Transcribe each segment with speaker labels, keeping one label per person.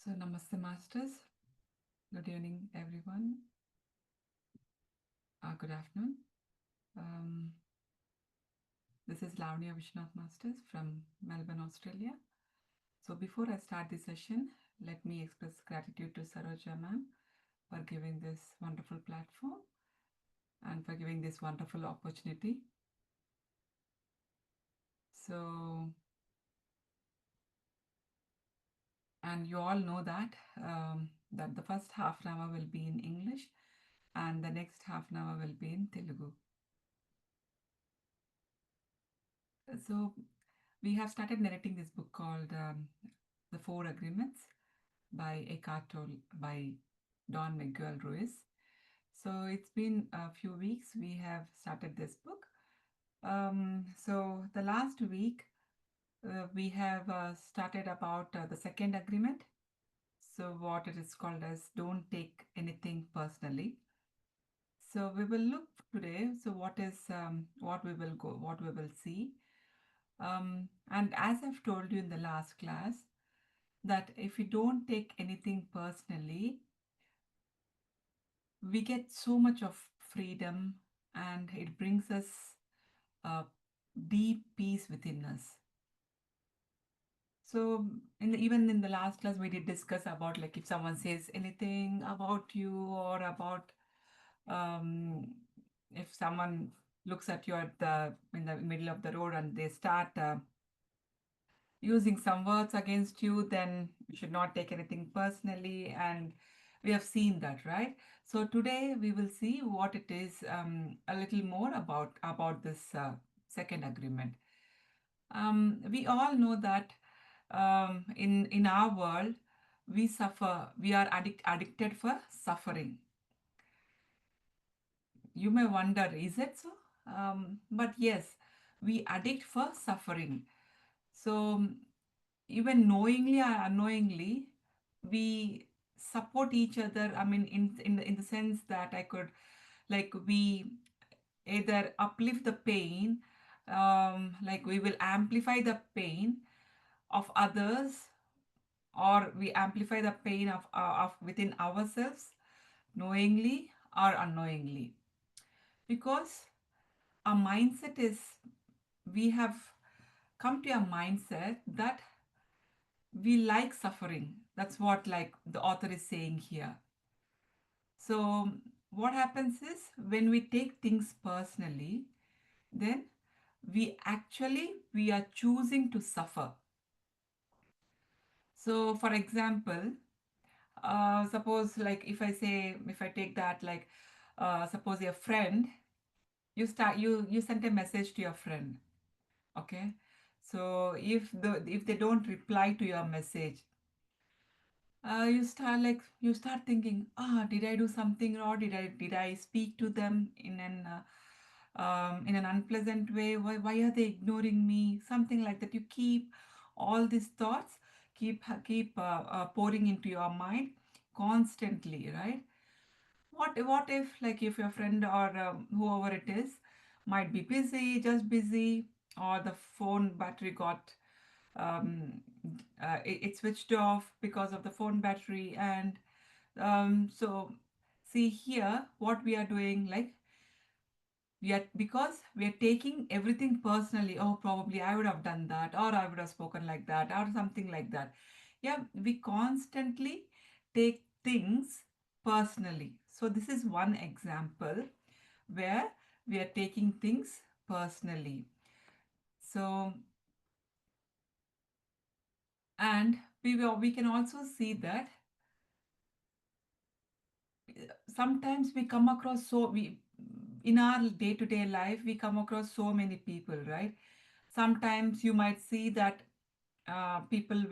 Speaker 1: So, Namaste, Masters. Good evening, everyone. Good afternoon. Um, this is Lavanya Vishnath Masters from Melbourne, Australia. So, before I start the session, let me express gratitude to Saroja ma'am for giving this wonderful platform and for giving this wonderful opportunity. So, and you all know that the first half an hour will be in English and the next half an hour will be in Telugu. So, we have started narrating this book called The Four Agreements by Eckhart Tolle by Don Miguel Ruiz. So it's been a few weeks we have started this book. So the last week we have started about the second agreement. So what it is called as don't take anything personally. So we will look today. So what we will see. And as I've told you in the last class, that if we don't take anything personally, we get so much of freedom and it brings us a deep peace within us. So, even in the last class, we did discuss about like if someone says anything about you or about um, if someone looks at you at the in the middle of the road and they start using some words against you, then you should not take anything personally. And we have seen that, right? So today we will see what it is a little more about this second agreement. We all know that in our world we suffer. We are addicted for suffering. You may wonder, is it so? But yes, we addict for suffering. So even knowingly or unknowingly, we support each other. I mean, in the sense that I could, like, we either uplift the pain, like we will amplify the pain of others, or we amplify the pain of within ourselves, knowingly or unknowingly, because our mindset is we have come to a mindset that we like suffering. That's what like the author is saying here. So what happens is when we take things personally, then we are choosing to suffer. So for example, suppose like if I take that like suppose your friend, you sent a message to your friend, okay? So if they don't reply to your message, you start thinking, did I do something wrong? Did I speak to them in an unpleasant way? Why are they ignoring me? Something like that. You keep all these thoughts keep pouring into your mind constantly, right? What if like if your friend or whoever it is might be busy, just busy, or the phone battery got um, it switched off because of the phone battery. And so see here what we are doing, like we are, because we are taking everything personally. Oh, probably I would have done that, or I would have spoken like that, or something like that. Yeah, we constantly take things personally. So this is one example where we are taking things personally. So, and we can also see that sometimes we come across so we in our day-to-day life we come across so many people, right? Sometimes you might see that people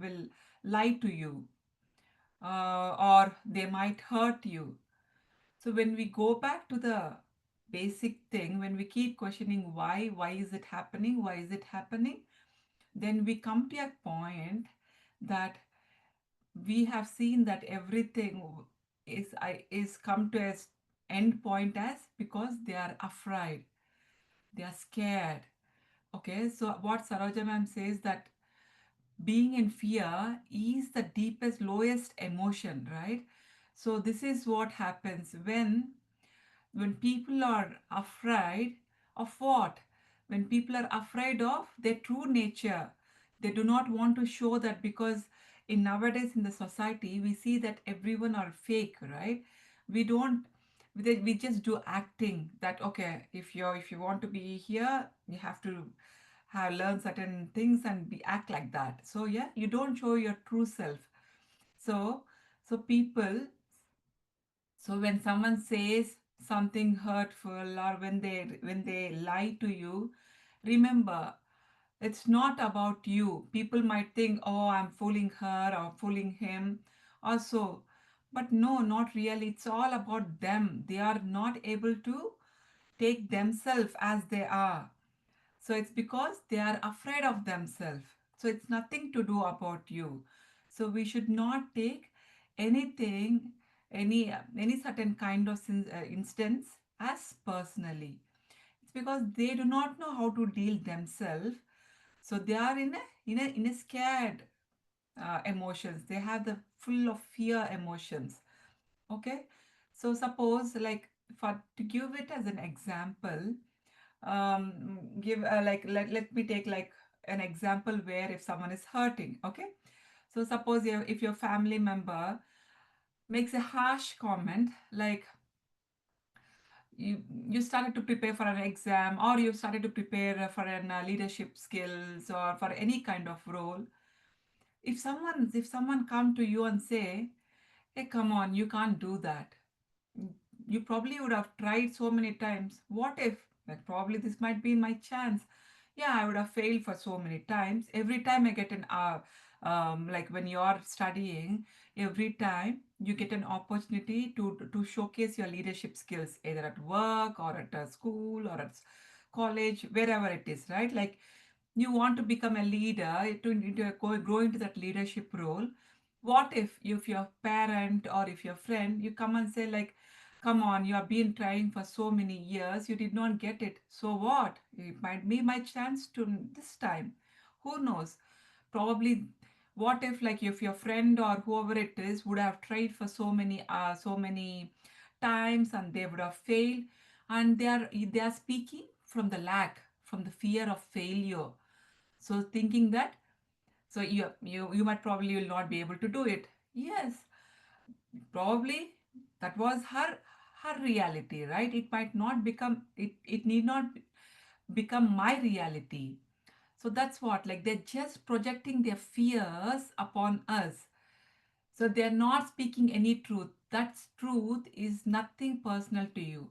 Speaker 1: will lie to you, or they might hurt you. So when we go back to the basic thing, when we keep questioning why is it happening, why is it happening, then we come to a point that we have seen that everything is come to a end point as because they are afraid, they are scared. Okay, so what Saroja ma'am says that being in fear is the deepest, lowest emotion, right? So this is what happens when people are afraid of what? When people are afraid of their true nature, they do not want to show that, because in nowadays in the society we see that everyone are fake, right? We don't, we just do acting that okay, if you want to be here, you have to have learn certain things and be act like that. So yeah, you don't show your true self. So people, so when someone says something hurtful, or when they lie to you, remember, it's not about you. People might think, "Oh, I'm fooling her or fooling him," also, but no, not really. It's all about them. They are not able to take themselves as they are. So it's because they are afraid of themselves. So it's nothing to do about you. So we should not take anything, any certain kind of instance as personally. It's because they do not know how to deal themselves. So they are in a scared emotions. They have the full of fear emotions. Okay. So suppose, like, for to give it as an example, give like let me take like an example where if someone is hurting. Okay, so suppose if your family member makes a harsh comment, like you started to prepare for an exam, or you started to prepare for an leadership skills or for any kind of role. If someone come to you and say, hey, come on, you can't do that, you probably would have tried so many times. What if, like, probably this might be my chance. Yeah, I would have failed for so many times. Every time I get an like when you're studying, every time you get an opportunity to showcase your leadership skills, either at work or at a school or at college, wherever it is, right? Like, you want to become a leader, grow into that leadership role. What if your parent or if your friend, you come and say like, come on, you have been trying for so many years, you did not get it, so what, it might be my chance to this time. Who knows? Probably, what if, like, if your friend or whoever it is would have tried for so many times and they would have failed, and they are speaking from the lack, from the fear of failure. So thinking that, so you might probably will not be able to do it. Yes, probably that was her reality, right? It might not become it need not become my reality. So that's what, like, they're just projecting their fears upon us. So they're not speaking any truth. That truth is nothing personal to you.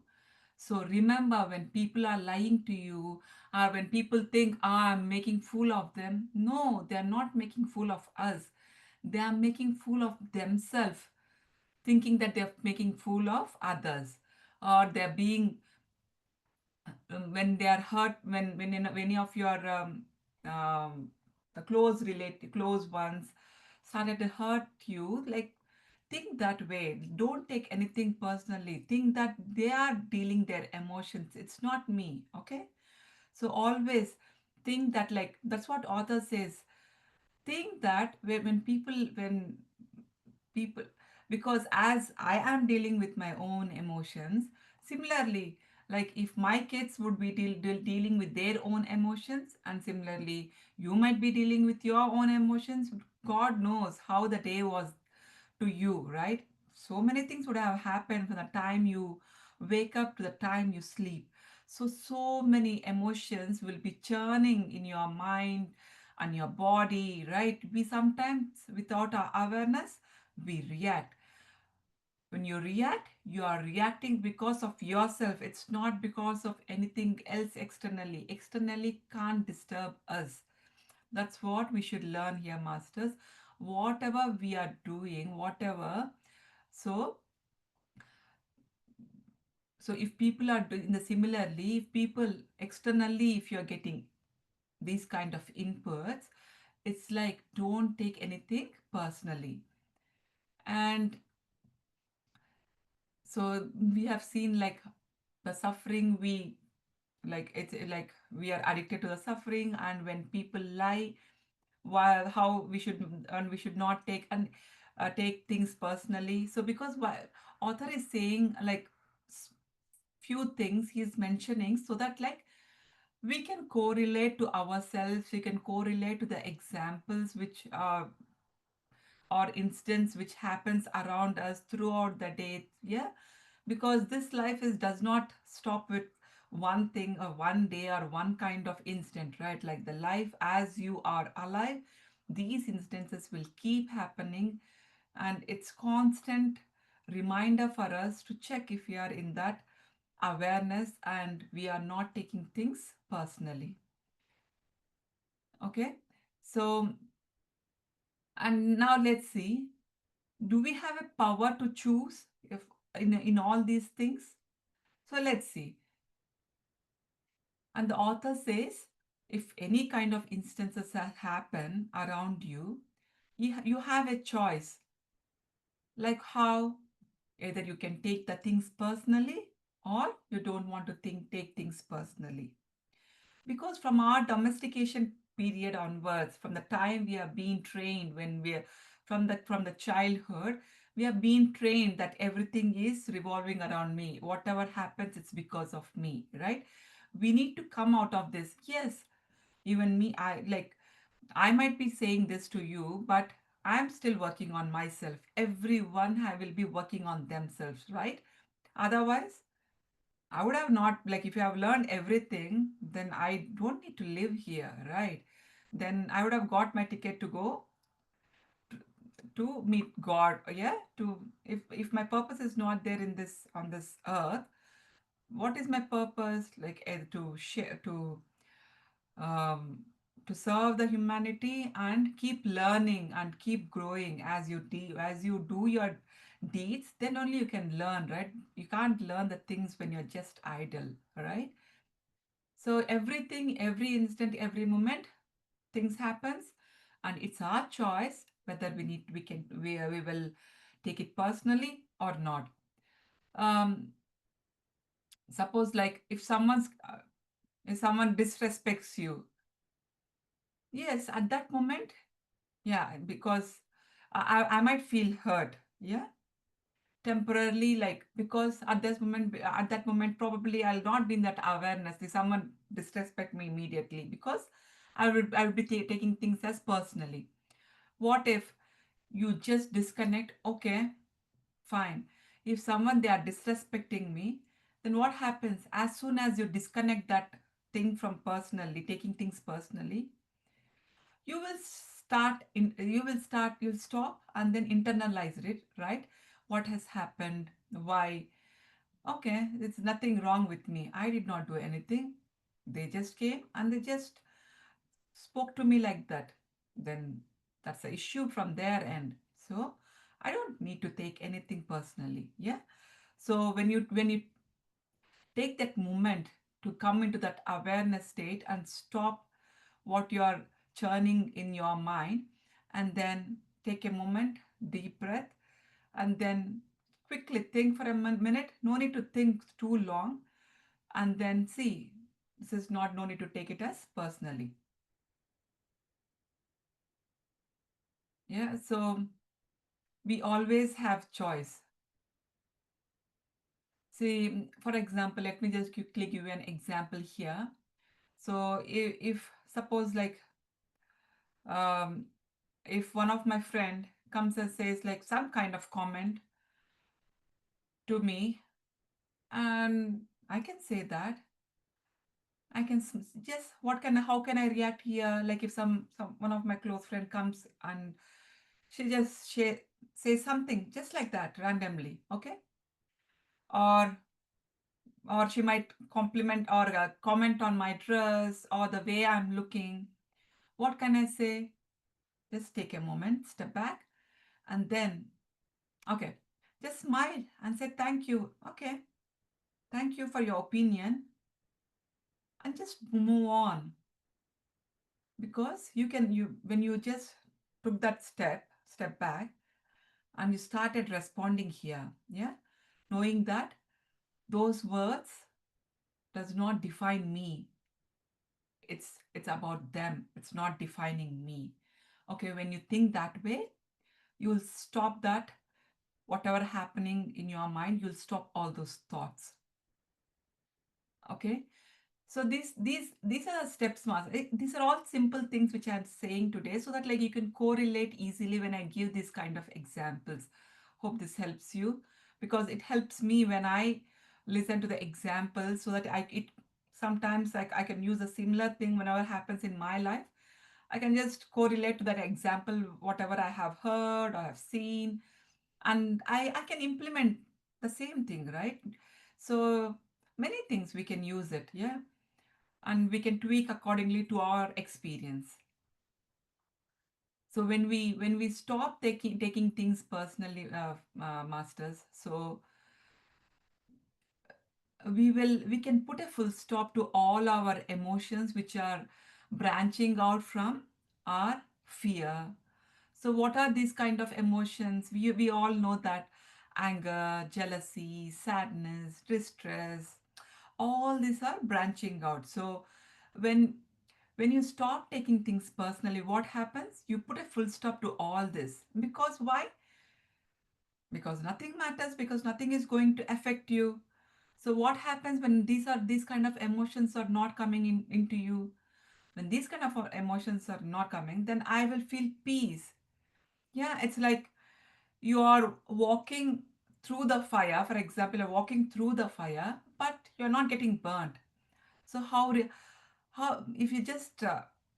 Speaker 1: So remember, when people are lying to you, or when people think, ah, I'm making fool of them, no, they're not making fool of us. They are making fool of themselves, thinking that they're making fool of others, or they're being, when they are hurt, when any of your um, the close ones started to hurt you, like, think that way. Don't take anything personally. Think that they are dealing their emotions. It's not me. Okay. So always think that, like, that's what author says. Think that when people, because as I am dealing with my own emotions, similarly, like, if my kids would be dealing with their own emotions, and similarly you might be dealing with your own emotions, god knows how the day was to you, right? So many things would have happened from the time you wake up to the time you sleep. So many emotions will be churning in your mind and your body, right? We sometimes, without our awareness, we react. When you react, you are reacting because of yourself. It's not because of anything else externally. Externally can't disturb us. That's what we should learn here, masters. Whatever we are doing, whatever. So, so if people are doing the similarly, if people externally, if you're getting these kind of inputs, it's like, don't take anything personally. And so we have seen, like, the suffering, it's like we are addicted to the suffering, and when people lie, while how we should, and we should not take and take things personally. So because author is saying like s- few things he's mentioning, so that like we can correlate to ourselves, we can correlate to the examples which or instance which happens around us throughout the day. Yeah, because this life is does not stop with one thing or one day or one kind of instant, right? Like the life as you are alive, these instances will keep happening, and it's constant reminder for us to check if we are in that awareness and we are not taking things personally. Okay, so and now let's see, do we have a power to choose if in all these things? So let's see. And the author says, if any kind of instances that happen around you, you have a choice. Like how either you can take the things personally or you don't want to take things personally. Because from our domestication period onwards, from the time we are being trained, when we're from the childhood, we are being trained that everything is revolving around me. Whatever happens, it's because of me, right? We need to come out of this. Yes, even me, I might be saying this to you, but I'm still working on myself. Everyone will be working on themselves, right? Otherwise, I would have not, like, if you have learned everything, then I don't need to live here, right? Then I would have got my ticket to go to meet God. Yeah, to if my purpose is not there in this on this earth, what is my purpose? Like to share, um, to serve the humanity and keep learning and keep growing as as you do your deeds. Then only you can learn, right? You can't learn the things when you're just idle, right? So everything, every instant, every moment, things happens, and it's our choice whether we will take it personally or not. Um, suppose like if someone disrespects you, yes, at that moment, yeah, because I might feel hurt, yeah, temporarily, like because at that moment, probably I'll not be in that awareness. If someone disrespect me immediately, because I would be taking things as personally. What if you just disconnect? Okay, fine. If someone they are disrespecting me, then what happens? As soon as you disconnect that thing from personally, taking things personally, you'll stop and then internalize it, right? What has happened? Why? Okay, it's nothing wrong with me. I did not do anything. They just came and they just spoke to me like that. Then that's the issue from their end. So I don't need to take anything personally. Yeah. So when you take that moment to come into that awareness state and stop what you are churning in your mind, and then take a moment, deep breath, and then quickly think for a minute. No need to think too long, and then see, this is not, no need to take it as personally. Yeah, so we always have choice. See, for example, let me just quickly give you an example here. So if suppose like um, if one of my friend comes and says like some kind of comment to me, and I can say that I can just what can how can I react here? Like if some one of my close friend comes and she just say something just like that randomly, okay? Or she might compliment or comment on my dress or the way I'm looking. What can I say? Just take a moment, step back, and then okay, just smile and say thank you. Okay, thank you for your opinion, and just move on. Because you when you just took that step back and you started responding here, yeah, knowing that those words does not define me. It's about them. It's not defining me. Okay, when you think that way, you'll stop that, whatever happening in your mind, you'll stop all those thoughts. Okay. So these are the steps, Mas. These are all simple things which I'm saying today, so that like you can correlate easily when I give these kind of examples. Hope this helps you, because it helps me when I listen to the examples, so that I it sometimes like I can use a similar thing whenever happens in my life. I can just correlate to that example, whatever I have heard or have seen, and I can implement the same thing, right? So many things we can use it, yeah, and we can tweak accordingly to our experience. So when we stop taking things personally, masters, so we can put a full stop to all our emotions which are branching out from our fear. So what are these kind of emotions? We all know that anger, jealousy, sadness, distress, all these are branching out. So when when you stop taking things personally, what happens? You put a full stop to all this. Because why? Because nothing matters, because nothing is going to affect you. So what happens when these kind of emotions are not coming into you? When these kind of emotions are not coming, then I will feel peace. Yeah, it's like you are walking through the fire. For example, you're walking through the fire, but you're not getting burnt. So how if you just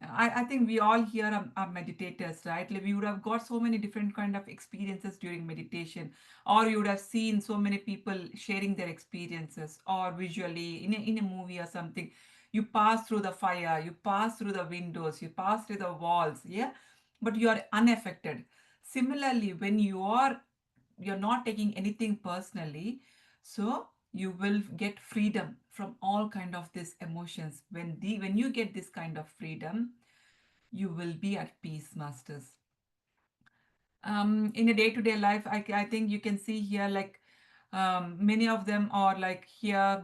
Speaker 1: I think we all here are meditators, right? Like we would have got so many different kind of experiences during meditation, or you would have seen so many people sharing their experiences, or visually in a movie or something. You pass through the fire, you pass through the windows, you pass through the walls, yeah, but you are unaffected. Similarly, when you're not taking anything personally, so you will get freedom from all kind of these emotions. When you get this kind of freedom, you will be at peace, masters. In a day-to-day life, I think you can see here like many of them are like here,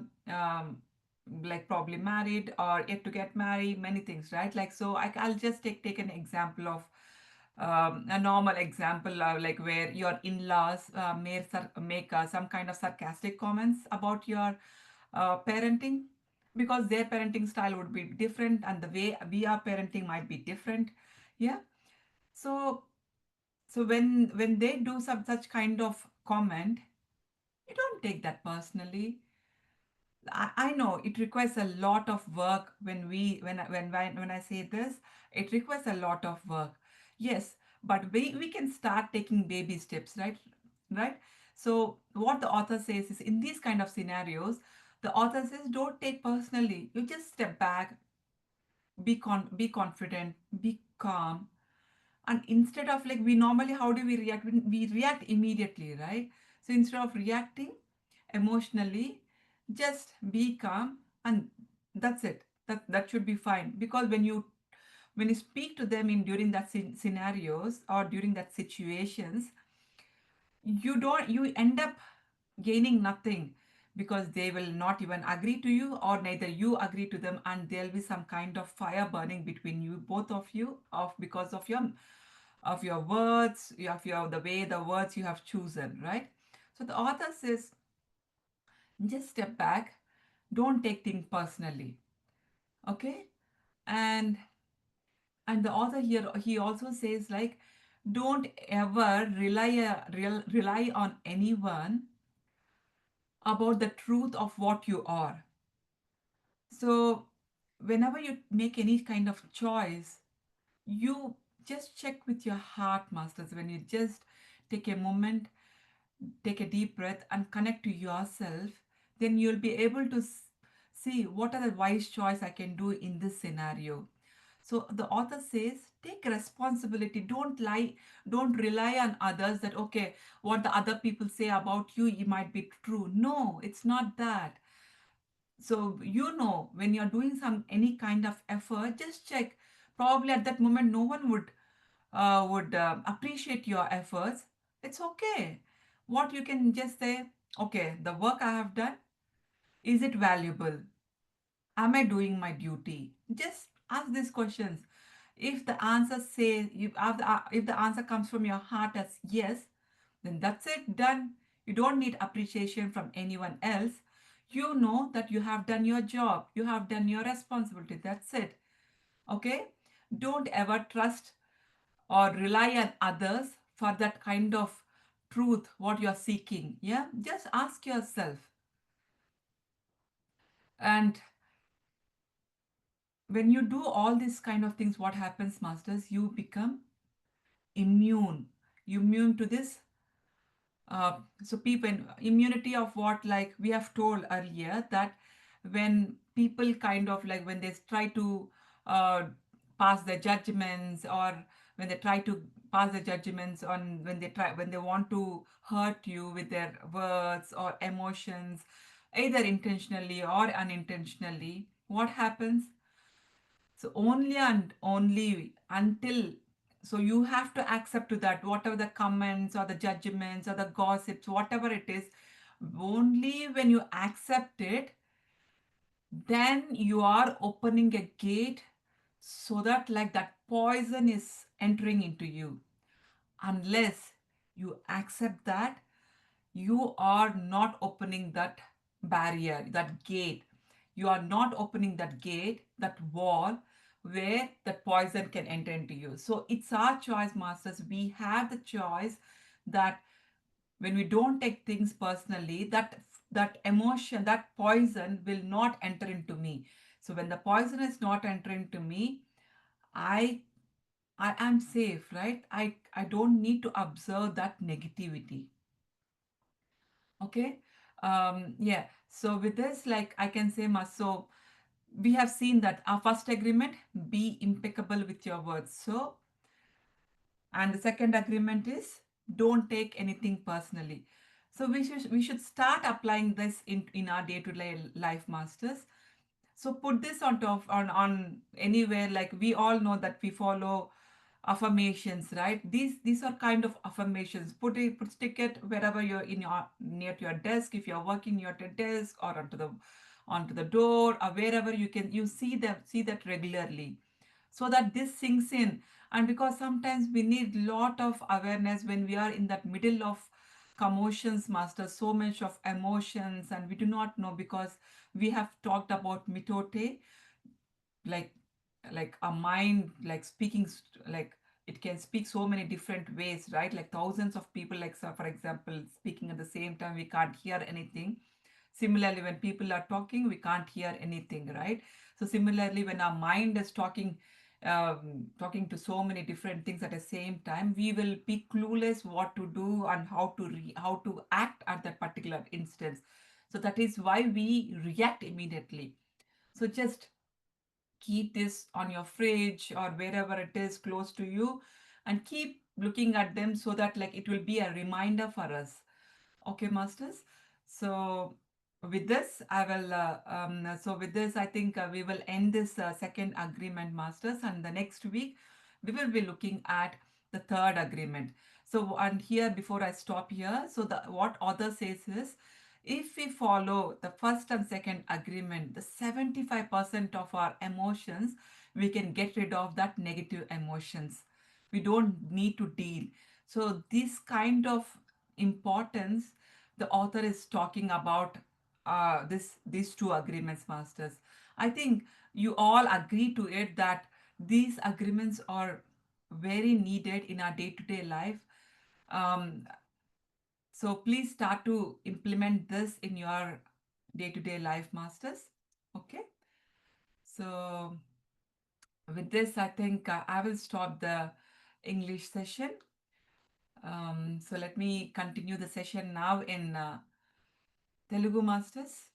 Speaker 1: like probably married or yet to get married, many things, right? Like so I'll just take an example of a normal example, like where your in-laws make some kind of sarcastic comments about your parenting, because their parenting style would be different and the way we are parenting might be different. Yeah. So when they do some such kind of comment, you don't take that personally. I know it requires a lot of work when I say this, it requires a lot of work. Yes, but we can start taking baby steps, right? Right? So what the author says is, in these kind of scenarios, the author says don't take personally. You just step back, be confident, be calm, and instead of like, we normally, how do we react? We react immediately, right? So instead of reacting emotionally, just be calm, and that's it. That should be fine, because when you speak to them in during that scenarios or during that situations, you end up gaining nothing, because they will not even agree to you, or neither you agree to them, and there'll be some kind of fire burning between you, both of you, of because of your words, of your the way the words you have chosen, right? So the author says, just step back, don't take things personally, okay? And the author here, he also says like, don't ever rely on anyone about the truth of what you are. So whenever you make any kind of choice, you just check with your heart, masters. When you just take a moment, take a deep breath and connect to yourself, then you'll be able to see what are the wise choice I can do in this scenario. So the author says, take responsibility. Don't lie. Don't rely on others that, okay, what the other people say about you, it might be true. No, it's not that. So when you're doing some any kind of effort, just check. Probably at that moment, no one would appreciate your efforts. It's okay. What you can just say, okay, the work I have done, is it valuable? Am I doing my duty? Just ask these questions. If the answer says, if the answer comes from your heart as yes, then that's it, done. You don't need appreciation from anyone else. You know that you have done your job, you have done your responsibility. That's it. Okay? Don't ever trust or rely on others for that kind of truth, what you're seeking. Yeah? Just ask yourself. And when you do all these kind of things, what happens, masters? You become immune. You immune to this. So people, immunity of what, like we have told earlier, that when people kind of like when they try to uh, pass their judgments, or when they try to pass their judgments on, when they want to hurt you with their words or emotions, either intentionally or unintentionally, what happens? So only and only until, so you have to accept to that whatever the comments or the judgments or the gossips, whatever it is, only when you accept it, then you are opening a gate so that like that poison is entering into you. Unless you accept that, you are not opening that barrier, that gate. You are not opening that gate, that wall where that poison can enter into you. So it's our choice, masters. We have the choice that when we don't take things personally, that emotion, that poison will not enter into me. So when the poison is not entering to me, I I am safe, right? I don't need to observe that negativity. Okay. Yeah. So with this, like I can say, so we have seen that our first agreement, be impeccable with your words. So, and the second agreement is don't take anything personally. So we should start applying this in our day-to-day life, masters. So put this on top on anywhere, like we all know that we follow affirmations, right? These are kind of affirmations. Stick it wherever you're in your near to your desk, if you're working near to your desk, or onto the door, or wherever you see that regularly, so that this sinks in. And because sometimes we need lot of awareness when we are in that middle of commotions, master, so much of emotions, and we do not know, because we have talked about mitote, like a mind, like speaking, like it can speak so many different ways, right? Like thousands of people, like, so for example, speaking at the same time, we can't hear anything. Similarly, when people are talking, we can't hear anything, right? So similarly, when our mind is talking to so many different things at the same time, we will be clueless what to do and how to act at that particular instance. So that is why we react immediately. So just keep this on your fridge or wherever it is close to you, and keep looking at them, so that like it will be a reminder for us. Okay, masters. So with this, with this, I think we will end this second agreement, masters, and the next week we will be looking at the third agreement. So, and here, before I stop here, so the what author says is, if we follow the first and second agreement, the 75% of our emotions, we can get rid of that negative emotions. We don't need to deal. So this kind of importance, the author is talking about these two agreements, masters. I think you all agree to it that these agreements are very needed in our day-to-day life. Um, so please start to implement this in your day-to-day life, masters. Okay. So with this, I think I will stop the English session. So let me continue the session now in Telugu, masters.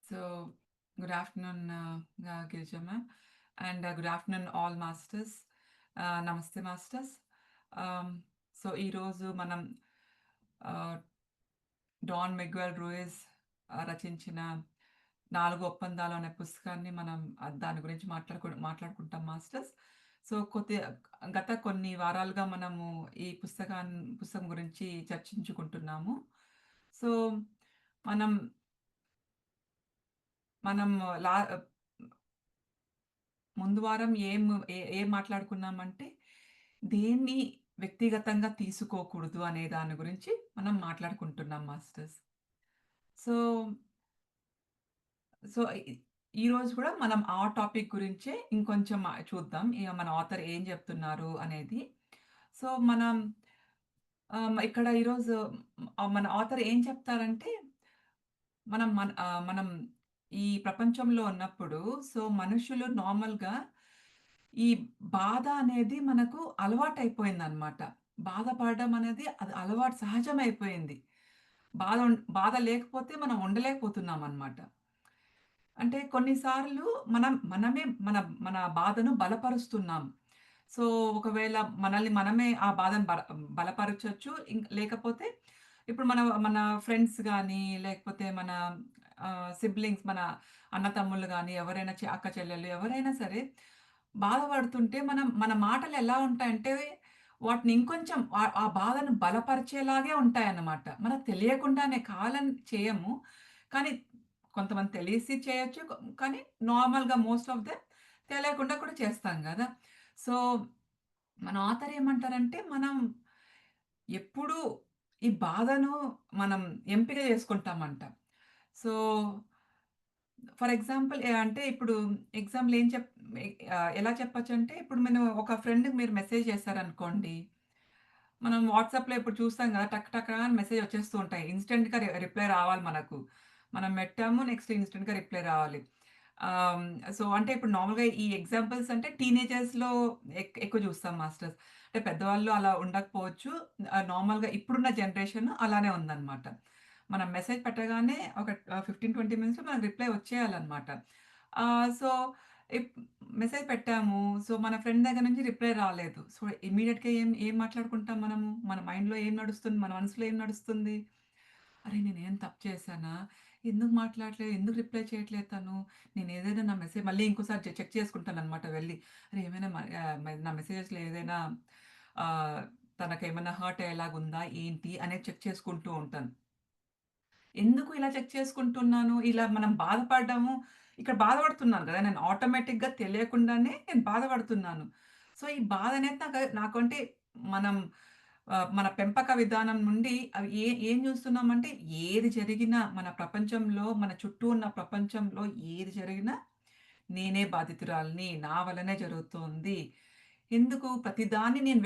Speaker 1: So good afternoon, Girija ma'am, and good afternoon all masters. Namaste, masters. So ఈరోజు మనం don Miguel రూయిస్ రచించిన 4 ఒప్పందాలు అనే పుస్తకాన్ని మనం దాని గురించి మాట్లాడుకుంటాం, మాస్టర్స్. సో గత కొన్ని వారాలుగా మనము ఈ పుస్తకం గురించి చర్చించుకుంటున్నాము. సో మనం మనం లా ముందు వారం ఏం మాట్లాడుకున్నామంటే, దేన్ని వ్యక్తిగతంగా తీసుకోకూడదు అనే దాని గురించి మనం మాట్లాడుకుంటున్నాం మాస్టర్స్. సో, సో, ఈరోజు కూడా మనం ఆ టాపిక్ గురించే ఇంకొంచెం చూద్దాం. ఇగ మన ఆథర్ ఏం చెప్తున్నారు అనేది. సో, మనం ఇక్కడ ఈరోజు మన ఆథర్ ఏం చెప్తారంటే, మనం ఈ ప్రపంచంలో ఉన్నప్పుడు సో, మనుషులు నార్మల్‌గా ఈ బాధ అనేది మనకు అలవాటయిపోయిందనమాట. బాధపడడం అనేది అది అలవాటు సహజమైపోయింది. బాధ లేకపోతే మనం ఉండలేకపోతున్నామనమాట. అంటే కొన్ని సార్లు మనమే మన బాధను బలపరుస్తున్నాం. సో, ఒకవేళ మనల్ని మనమే ఆ బాధను బలపరచొచ్చు. లేకపోతే ఇప్పుడు మన ఫ్రెండ్స్ గానీ, లేకపోతే మన సిబ్లింగ్స్ మన అన్నతమ్ముళ్ళు గానీ, ఎవరైనా అక్క చెల్లెళ్ళు ఎవరైనా సరే బాధపడుతుంటే మన మాటలు ఎలా ఉంటాయంటే, వాటిని ఇంకొంచెం ఆ బాధను బలపరిచేలాగే ఉంటాయన్నమాట. మనకు తెలియకుండానే కావాలని చేయము. కానీ కొంతమంది తెలిసి చేయొచ్చు. కానీ నార్మల్‌గా మోస్ట్ ఆఫ్ దెమ్ తెలియకుండా కూడా చేస్తాం గదా! సో, మన ఆథర్ ఏమంటారంటే, మనం ఎప్పుడూ ఈ బాధను మనం ఎంపిక చేసుకుంటామంట. సో, ఫర్ ఎగ్జాంపుల్ అంటే ఇప్పుడు ఎగ్జాంపుల్ ఎలా చెప్పొచ్చంటే, ఇప్పుడు ఒక ఫ్రెండ్‌కి మీరు మెసేజ్ చేశారనుకోండి. మనం వాట్సాప్‌లో ఇప్పుడు చూస్తాం గదా! టక్ టక అని మెసేజ్ వచ్చేస్తూ ఉంటాయి. ఇన్‌స్టంట్‌గా రిప్లై రావాలి మనకు. మనం పెట్టాము నెక్స్ట్ ఇన్‌స్టంట్‌గా రిప్లై రావాలి. ఆహ్, సో, అంటే ఇప్పుడు నార్మల్‌గా ఈ ఎగ్జాంపుల్స్ అంటే టీనేజర్స్‌లో ఎక్కువ చూస్తాం మాస్టర్స్. అంటే పెద్దవాళ్ళు అలా ఉండకపోవచ్చు. నార్మల్‌గా ఇప్పుడున్న జనరేషన్ అలానే ఉందన్నమాట. మనం మెసేజ్ పెట్టగానే ఒక 15, 20 మినిట్స్‌లో మనకు రిప్లై వచ్చేయాలన్నమాట. సో, ఇప్ మెసేజ్ పెట్టాము. సో, మన ఫ్రెండ్ దగ్గర నుంచి రిప్లై రాలేదు. సో, ఇమ్మీడియేట్‌గా ఏం ఏం మాట్లాడుకుంటాం మనము? మన మైండ్‌లో ఏం నడుస్తుంది? మన మనసులో ఏం నడుస్తుంది? అరే! నేనేం తప్పు చేశానా? ఎందుకు మాట్లాడట్లేదు? ఎందుకు రిప్లై చేయట్లేదు తను? నేనేదైనా నా మెసేజ్ మళ్ళీ ఇంకోసారి చెక్ చేసుకుంటాననమాట వెళ్లి. అరే! ఏమైనా నా మెసేజెస్‌లో ఏదైనా ఆహ్, తనకేమన్నా హర్ట్ అయ్యేలాగుందా? ఏంటి? అనేది చెక్ చేసుకుంటూ ఉంటాను. ఎందుకు ఇలా చెక్ చేసుకుంటున్నాను? ఇలా మనం బాధపడ్డాము. ఇక్కడ బాధపడుతున్నాను గదా! నేను ఆటోమేటిక్‌గా తెలియకుండానే నేను బాధపడుతున్నాను. సో, ఈ బాధ అనేది నాకంటే మనం మన పెంపక విధానం నుండి అవి ఏం చూస్తున్నామంటే ఏది జరిగినా మన ప్రపంచంలో మన చుట్టూ ఉన్న ప్రపంచంలో ఏది జరిగినా నేనే బాధితురాలిని. నా వల్లనే జరుగుతోంది. ఎందుకు ప్రతిదాన్ని నేను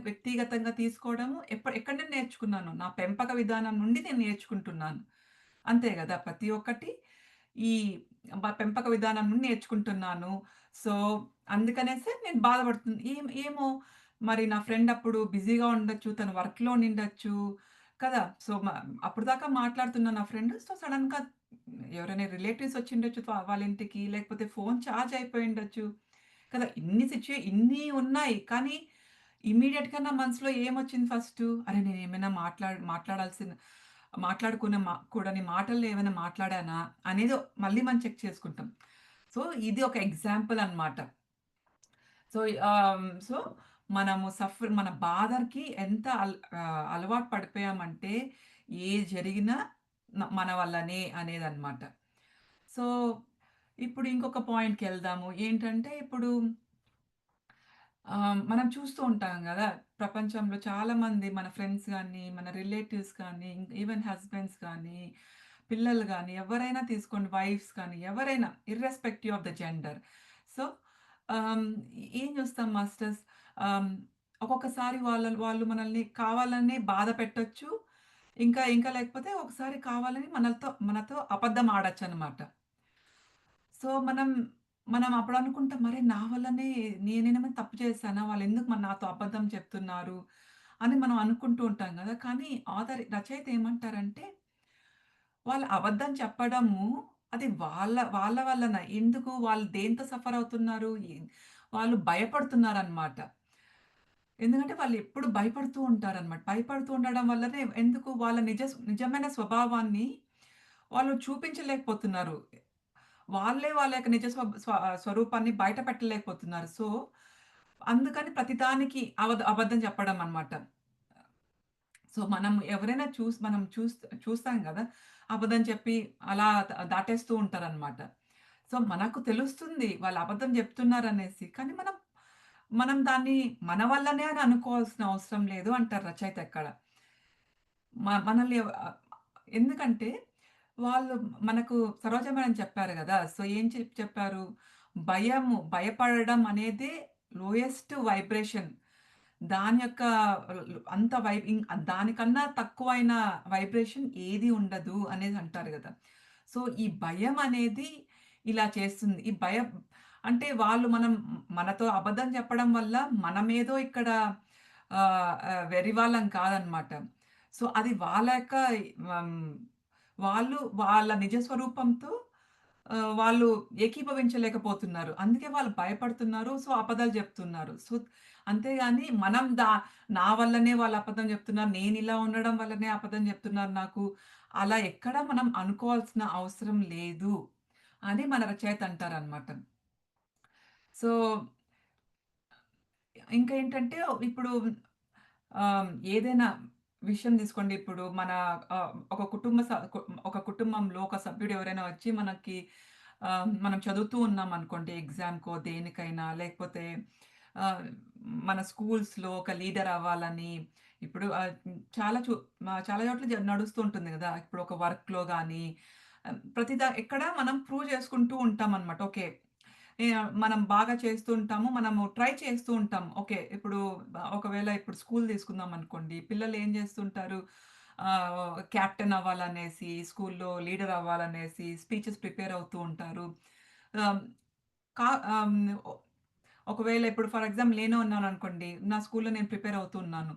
Speaker 1: వ్యక్తిగతంగా తీసుకోవడము ఎక్కడి నుండి నేర్చుకున్నాను? నా పెంపక విధానం నుండి నేను నేర్చుకుంటున్నాను. అంతే గదా! ప్రతి ఒక్కటి ఈ పెంపక విధానం నుండి నేర్చుకుంటున్నాను. సో, అందుకనేసే నేను ఏమో మరి నా ఫ్రెండ్ అప్పుడు బిజీగా ఉండొచ్చు. తను వర్క్‌లో ఉండిండొచ్చు కదా! సో, అప్పటిదాకా మాట్లాడుతున్న నా ఫ్రెండ్ సో, సడెన్‌గా ఎవరైనా రిలేటివ్స్ వచ్చిండొచ్చు వాళ్ళ ఇంటికి. లేకపోతే ఫోన్ చార్జ్ అయిపోయుండొచ్చు. కదా! ఇన్ని ఉన్నాయి. కానీ ఇమ్మీడియేట్‌గా నా మనసులో ఏమొచ్చింది ఫస్టు? అరె! నేనేమైనా మాట్లాడుకునే కూడని మాటలు ఏమైనా మాట్లాడానా? అనేది మళ్ళీ మనం చెక్ చేసుకుంటాం. సో, ఇది ఒక ఎగ్జాంపుల్ అన్నమాట. సో, సో, మన బాధకి ఎంత అలవాటు పడిపోయామంటే ఏది జరిగినా మన వల్లనే అనేదన్నమాట. సో, ఇప్పుడు ఇంకొక పాయింట్‌కెళ్దాము. ఏంటంటే ఇప్పుడు మనం చూస్తూ ఉంటాం గదా! ప్రపంచంలో చాలామంది మన ఫ్రెండ్స్ గానీ, మన రిలేటివ్స్ కానీ, ఈవెన్ హస్బెండ్స్ కానీ, పిల్లలు గానీ, ఎవరైనా తీసుకోండి వైఫ్స్ కానీ, ఎవరైనా irrespective of the gender. So, ఆహ్, ఏం చూస్తాం మాస్టర్స్ ఆహ్, ఒక్కొక్కసారి వాళ్ళు మనల్ని కావాలనే బాధ పెట్టొచ్చు. ఇంకా లేకపోతే ఒకసారి కావాలని మనతో అబద్ధం ఆడొచ్చనమాట. సో, మనం అప్పుడు అనుకుంటాం, "అరె! నా వల్లనే నేనేమైనా తప్పు చేశానా? వాళ్ళెందుకు నాతో అబద్ధం చెప్తున్నారు?" అని మనం అనుకుంటూ ఉంటాం గదా! కానీ రచయిత ఏమంటారంటే, వాళ్ళు అబద్ధం చెప్పడము అది వాళ్ళ వల్లన. ఎందుకు? వాళ్ళు దేంతో సఫర్ అవుతున్నారు? వాళ్ళు భయపడుతున్నారనమాట. ఎందుకంటే వాళ్ళెప్పుడు భయపడుతూ ఉంటారనమాట. భయపడుతూ ఉండడం వల్లనే ఎందుకు వాళ్ళ నిజమైన స్వభావాన్ని వాళ్ళు చూపించలేకపోతున్నారు. వాళ్ళ యొక్క నిజ స్వరూపాన్ని బయట పెట్టలేకపోతున్నారు. సో, అందుకని ప్రతిదానికి అబద్ధం చెప్పడం అన్నమాట. సో, మనం ఎవరైనా మనం చూస్తాం గదా! అబద్ధం చెప్పి అలా దాటేస్తూ ఉంటారన్నమాట. సో, మనకు తెలుస్తుంది వాళ్ళు అబద్ధం జెప్తున్నారనేసి. కానీ మనం దాన్ని మన వల్లనే అని అనుకోవాల్సిన అవసరం లేదు అంటారు రచయిత ఎక్కడ. మనల్ని ఎందుకంటే వాళ్ళు మనకు సరోజ మేడం చెప్పారు గదా! సో, ఏం చెప్పారు? భయపడడం అనేదే లోయెస్ట్ వైబ్రేషన్. దాని యొక్క అంత దానికన్నా తక్కువైన వైబ్రేషన్ ఏది ఉండదు అనేది అంటారు గదా! సో, ఈ భయం అనేది ఇలా చేస్తుంది. ఈ భయం అంటే మనతో అబద్ధం చెప్పడం వల్ల మనమేదో ఇక్కడ వెర్రివాళ్ళం కాదనమాట. సో, అది వాళ్ళ యొక్క హ్మ్, వాళ్ళు వాళ్ళ నిజ స్వరూపంతో వాళ్ళు ఏకీభవించలేకపోతున్నారు. అందుకే వాళ్ళు భయపడుతున్నారు. సో, అబద్ధాలు జెప్తున్నారు. సో, అంతేగాని నా వల్లనే వాళ్ళు అబద్ధం జెప్తున్నారు. నేనిలా ఉండడం వల్లనే అబద్ధం జెప్తున్నారు నాకు. అలా ఎక్కడ మనం అనుకోవాల్సిన అవసరం లేదు అని మన రచయిత అంటారనమాట. సో, ఇంకా ఏంటంటే ఇప్పుడు ఏదైనా విషయం తీసుకోండి. ఇప్పుడు మన ఒక కుటుంబ స కు ఒక కుటుంబంలో ఒక సభ్యుడు ఎవరైనా వచ్చి మనం చదువుతూ ఉన్నామనుకోండి ఎగ్జామ్‌కో, దేనికైనా లేకపోతే ఆహ్, మన స్కూల్స్‌లో ఒక లీడర్ అవ్వాలని ఇప్పుడు చాలా చోట్ల నడుస్తూ ఉంటుంది గదా! ఇప్పుడు ఒక వర్క్‌లో గాని ఎక్కడ మనం ప్రూవ్ చేసుకుంటూ ఉంటామనమాట. ఓకే. మనం బాగా చేస్తూ ఉంటాము. మనము ట్రై చేస్తూ ఉంటాం. ఓకే. ఒకవేళ ఇప్పుడు స్కూల్ తీసుకుందామనుకోండి. పిల్లలు ఏం చేస్తుంటారు? కెప్టెన్ అవ్వాలనేసి, స్కూల్‌లో లీడర్ అవ్వాలనేసి స్పీచెస్ ప్రిపేర్ అవుతూ ఉంటారు. ఆహ్, కా ఆహ్, హ్మ్. ఒకవేళ ఇప్పుడు ఫర్ ఎగ్జాంపుల్ నేనే ఉన్నాననుకోండి. నా స్కూల్‌లో నేను ప్రిపేర్ అవుతూ ఉన్నాను.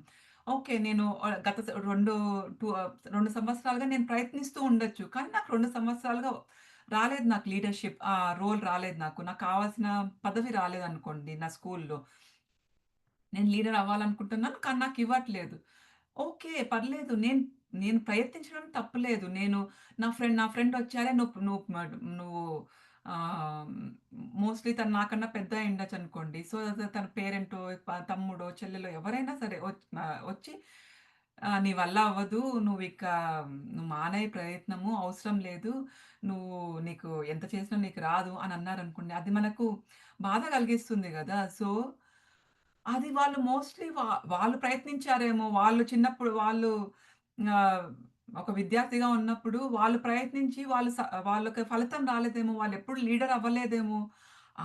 Speaker 1: ఓకే. నేను ఆహ్, గత స 2 సంవత్సరాలుగా నేను ప్రయత్నిస్తూ ఉండొచ్చు. కానీ నాకు 2 సంవత్సరాలుగా రాలేదు నాకు లీడర్‌షిప్ రోల్ రాలేదు నాకు. నాకు కావాల్సిన పదవి రాలేదనుకోండి నా స్కూల్‌లో. నేను లీడర్ అవ్వాలనుకుంటున్నాను. కానీ నాకివ్వట్లేదు. ఓకే. పర్లేదు. నేను ప్రయత్నించడం తప్పులేదు. నా ఫ్రెండొచ్చారే నువ్వు ఆహ్, మోస్ట్‌లీ తను నాకన్నా పెద్ద అయ్యుండొచ్చనుకోండి. సో, తన పేరెంటో, తమ్ముడో, చెల్లెలో ఎవరైనా సరే వచ్చి "నీ వల్ల అవ్వదు. నువ్వు మానేయి ప్రయత్నము. అవసరం లేదు. నువ్వు నీకు ఎంత చేసినా నీకు రాదు" అని అన్నారనుకోండి. అది మనకు బాధ కలిగిస్తుంది గదా! సో అది వాళ్ళు మోస్ట్‌లీ వాళ్ళు ప్రయత్నించారేమో! వాళ్ళు చిన్నప్పుడు ఆహ్, ఒక విద్యార్థిగా ఉన్నప్పుడు వాళ్ళు ప్రయత్నించి వాళ్ళకి ఫలితం రాలేదేమో! వాళ్ళెప్పుడు లీడర్ అవ్వలేదేమో!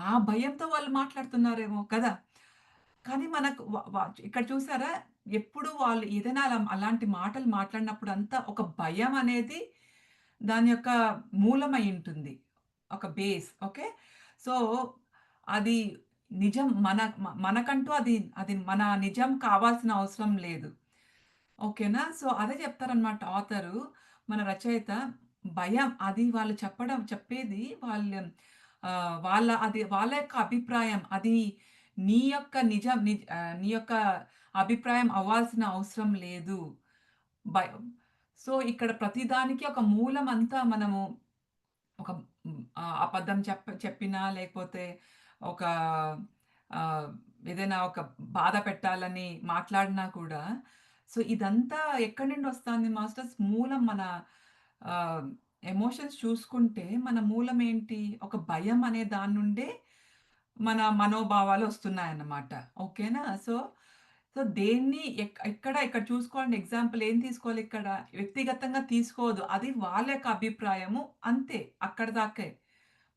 Speaker 1: ఆ భయంతో వాళ్ళు మాట్లాడుతున్నారేమో కదా! కానీ మనకు వ వ ఇక్కడ చూసారా? ఎప్పుడు వాళ్ళు ఏదైనా అలాంటి మాటలు మాట్లాడినప్పుడంతా ఒక భయం అనేది దాని యొక్క మూలమై ఉంటుంది. ఒక బేస్. ఓకే. సో, అది నిజం మనకంటూ అది మన నిజం కావాల్సిన అవసరం లేదు. ఓకేనా? సో, అదే చెప్తారనమాట ఆథరు. మన రచయిత భయం అది వాళ్ళు చెప్పేది వాళ్ళ యొక్క అభిప్రాయం. అది నీ యొక్క అభిప్రాయం అవ్వాల్సిన అవసరం లేదు. భయం. సో, ఇక్కడ ప్రతిదానికి ఒక మూలమంతా మనము ఒక అబద్ధం చెప్పినా లేకపోతే ఒక ఆహ్, ఏదైనా ఒక బాధ పెట్టాలని మాట్లాడినా కూడా సో, ఇదంతా ఎక్కడి నుండొస్తాంది మాస్టర్స్? మూలం మన ఆహ్, ఎమోషన్స్ చూసుకుంటే మన మూలం ఏంటి? ఒక భయం అనే దాని నుండే మన మనోభావాలు వస్తున్నాయన్నమాట. ఓకేనా? సో, సో, దేన్ని ఇక్కడ చూసుకోండి ఎగ్జాంపుల్ ఏం తీసుకోవాలి ఇక్కడ? వ్యక్తిగతంగా తీసుకోవద్దు. అది వాళ్ళ యొక్క అభిప్రాయము అంతే. అక్కడి దాకే.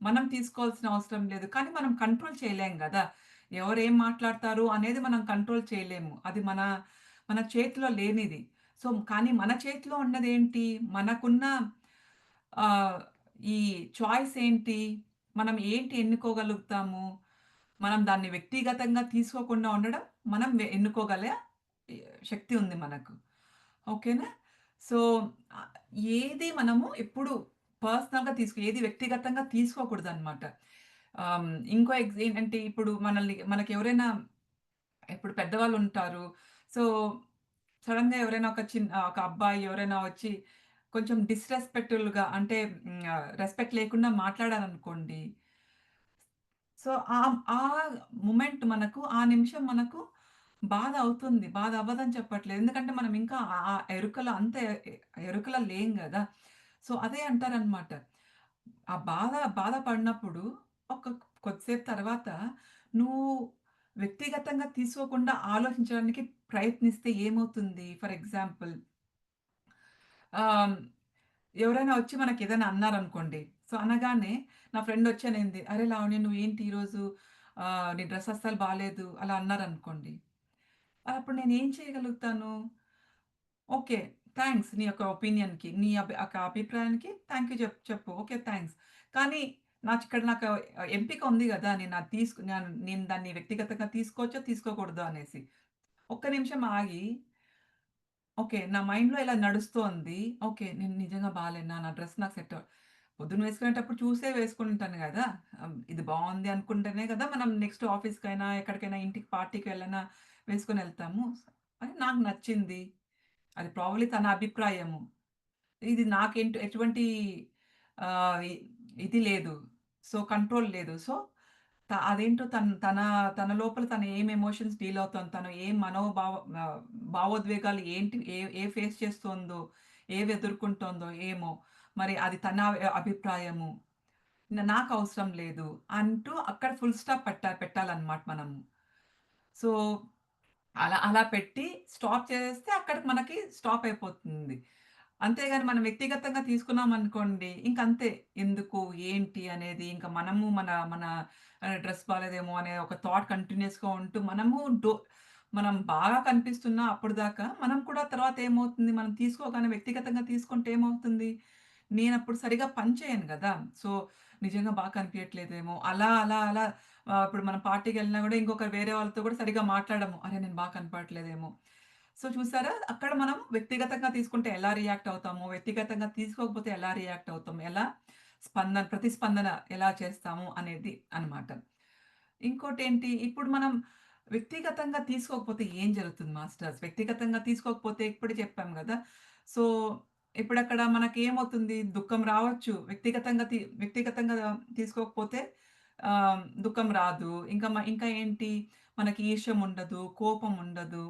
Speaker 1: మనం తీసుకోవాల్సిన అవసరం లేదు. కానీ మనం కంట్రోల్ చేయలేం గదా! ఎవరేం మాట్లాడతారు అనేది మనం కంట్రోల్ చేయలేము. అది మన చేతిలో లేనిది. సో, కానీ మన చేతిలో ఉన్నదేంటి? మనకున్న ఆహ్, ఈ చాయిస్ ఏంటి? మనం ఏంటి ఎన్నుకోగలుగుతాము? మనం దాన్ని వ్యక్తిగతంగా తీసుకోకుండా ఉండడం, మనం ఎన్నుకోగల ఎ శక్తి ఉంది మనకు. ఓకేనా? సో, ఆహ్, ఏది మనము ఎప్పుడు పర్సనల్‌గా ఏది వ్యక్తిగతంగా తీసుకోకూడదనమాట. ఇంకో ఏంటంటే ఇప్పుడు మనకెవరైనా ఇప్పుడు పెద్దవాళ్ళుంటారు. సో, సడెన్‌గా ఎవరైనా ఒక అబ్బాయి ఎవరైనా వచ్చి కొంచెం డిస్‌రెస్పెక్ట్‌ఫుల్‌గా అంటే రెస్పెక్ట్ లేకుండా మాట్లాడారనుకోండి. సో, ఆ ఆ నిమిషం మనకు బాధ అవుతుంది. బాధ అవ్వదని చెప్పట్లేదు. ఎందుకంటే మనం ఇంకా ఆ ఎరుకలో లేం గదా! సో, అదే అంటారనమాట. ఆ బాధపడినప్పుడు ఒక కొద్దిసేపు తర్వాత నువ్వు వ్యక్తిగతంగా తీసుకోకుండా ఆలోచించడానికి ప్రయత్నిస్తే ఏమవుతుంది? ఫర్ ఎగ్జాంపుల్ ఆహ్, ఎవరైనా వచ్చి మనకేదైనా అన్నారనుకోండి. సో, అనగానే నా ఫ్రెండొచ్చి అనింది, "అరే లావణ్య నువ్వేంటి ఈరోజు నీ డ్రెస్ అస్సలు బాలేదు" అలా అన్నారనుకోండి. అప్పుడు నేనేం చేయగలుగుతాను? ఓకే. థాంక్స్ నీ యొక్క ఒపీనియన్‌కి. నీ ఒక అభిప్రాయానికి థాంక్ యూ చెప్పు. ఓకే. థాంక్స్. కానీ నాకు ఎంపిక ఉంది గదా! నేను దాన్ని వ్యక్తిగతంగా తీసుకోవచ్చో, తీసుకోకూడదో అనేసి. ఒక్క నిమిషం ఆగి, ఓకే. నా మైండ్‌లో ఇలా నడుస్తోంది. ఓకే. నేను నిజంగా బాలేనా? నా డ్రెస్ నాకు సెట్ పొద్దున్న వేసుకునేటప్పుడు చూసే వేసుకుంటాను గదా! ఇది బావుంది అనుకుంటేనే గదా! మనం నెక్స్ట్ ఆఫీస్‌కైనా, ఎక్కడికైనా ఇంటికి పార్టీకి వెళ్ళినా వేసుకొనెళ్తాము. అని నాకు నచ్చింది. అది ప్రాబబ్లీ తన అభిప్రాయము. ఇది ఎటువంటి ఆహ్, ఇ ఇది లేదు. సో, కంట్రోల్ లేదు. సో, అదేంటో తన లోపల తను ఏం ఎమోషన్స్ డీల్ అవుతోంది. తను ఏం ఆహ్, భావోద్వేగాలు ఏంటి ఏ ఫేస్ చేస్తోందో, ఏవి ఎదుర్కొంటోందో ఏమో! మరి అది తన అభిప్రాయము. నాకవసరం లేదు అంటూ అక్కడ ఫుల్ స్టాప్ పెట్టాలన్నమాట మనము. సో అలా పెట్టి స్టాప్ చేసేస్తే అక్కడికి మనకి స్టాప్ అయిపోతుంది. అంతేగాని మనం వ్యక్తిగతంగా తీసుకున్నామనుకోండి, ఇంకంతే. ఎందుకు, ఏంటి అనేది ఇంక మనము మన మన డ్రెస్ బాలేదేమో అనే ఒక థాట్ కంటిన్యూయస్‌గా ఉంటూ మనం బాగా కనిపిస్తున్నా అప్పటిదాకా, మనం కూడా తర్వాత ఏమవుతుంది, మనం తీసుకోగానే వ్యక్తిగతంగా తీసుకుంటే ఏమవుతుంది, నేనప్పుడు సరిగ్గా పని చేయను గదా! సో, నిజంగా బాగా కనిపియట్లేదేమో అలా ఇప్పుడు మనం పార్టీకెళ్ళినా గూడా వేరే వాళ్ళతో గూడా సరిగ్గా మాట్లాడము. అరే! నేను బాగా కనపడట్లేదేమో. సో, చూసారా? అక్కడ మనం వ్యక్తిగతంగా తీసుకుంటే ఎలా రియాక్ట్ అవుతాము, వ్యక్తిగతంగా తీసుకోకపోతే ఎలా రియాక్ట్ అవుతాము, ప్రతిస్పందన ఎలా చేస్తాము అనేది అన్నమాట. ఇంకోటేంటి, ఇప్పుడు మనం వ్యక్తిగతంగా తీసుకోకపోతే ఏం జరుగుతుంది మాస్టర్స్? వ్యక్తిగతంగా తీసుకోకపోతే ఇప్పుడే చెప్పాం గదా! సో, ఇప్పుడక్కడ మనకేమవుతుంది? దుఃఖం రావచ్చు. వ్యక్తిగతంగా తీసుకోకపోతే దుఃఖం రాదు. ఇంకా ఏంటి? మనకి ఈర్ష్యం ఉండదు, కోపం ఉండదు.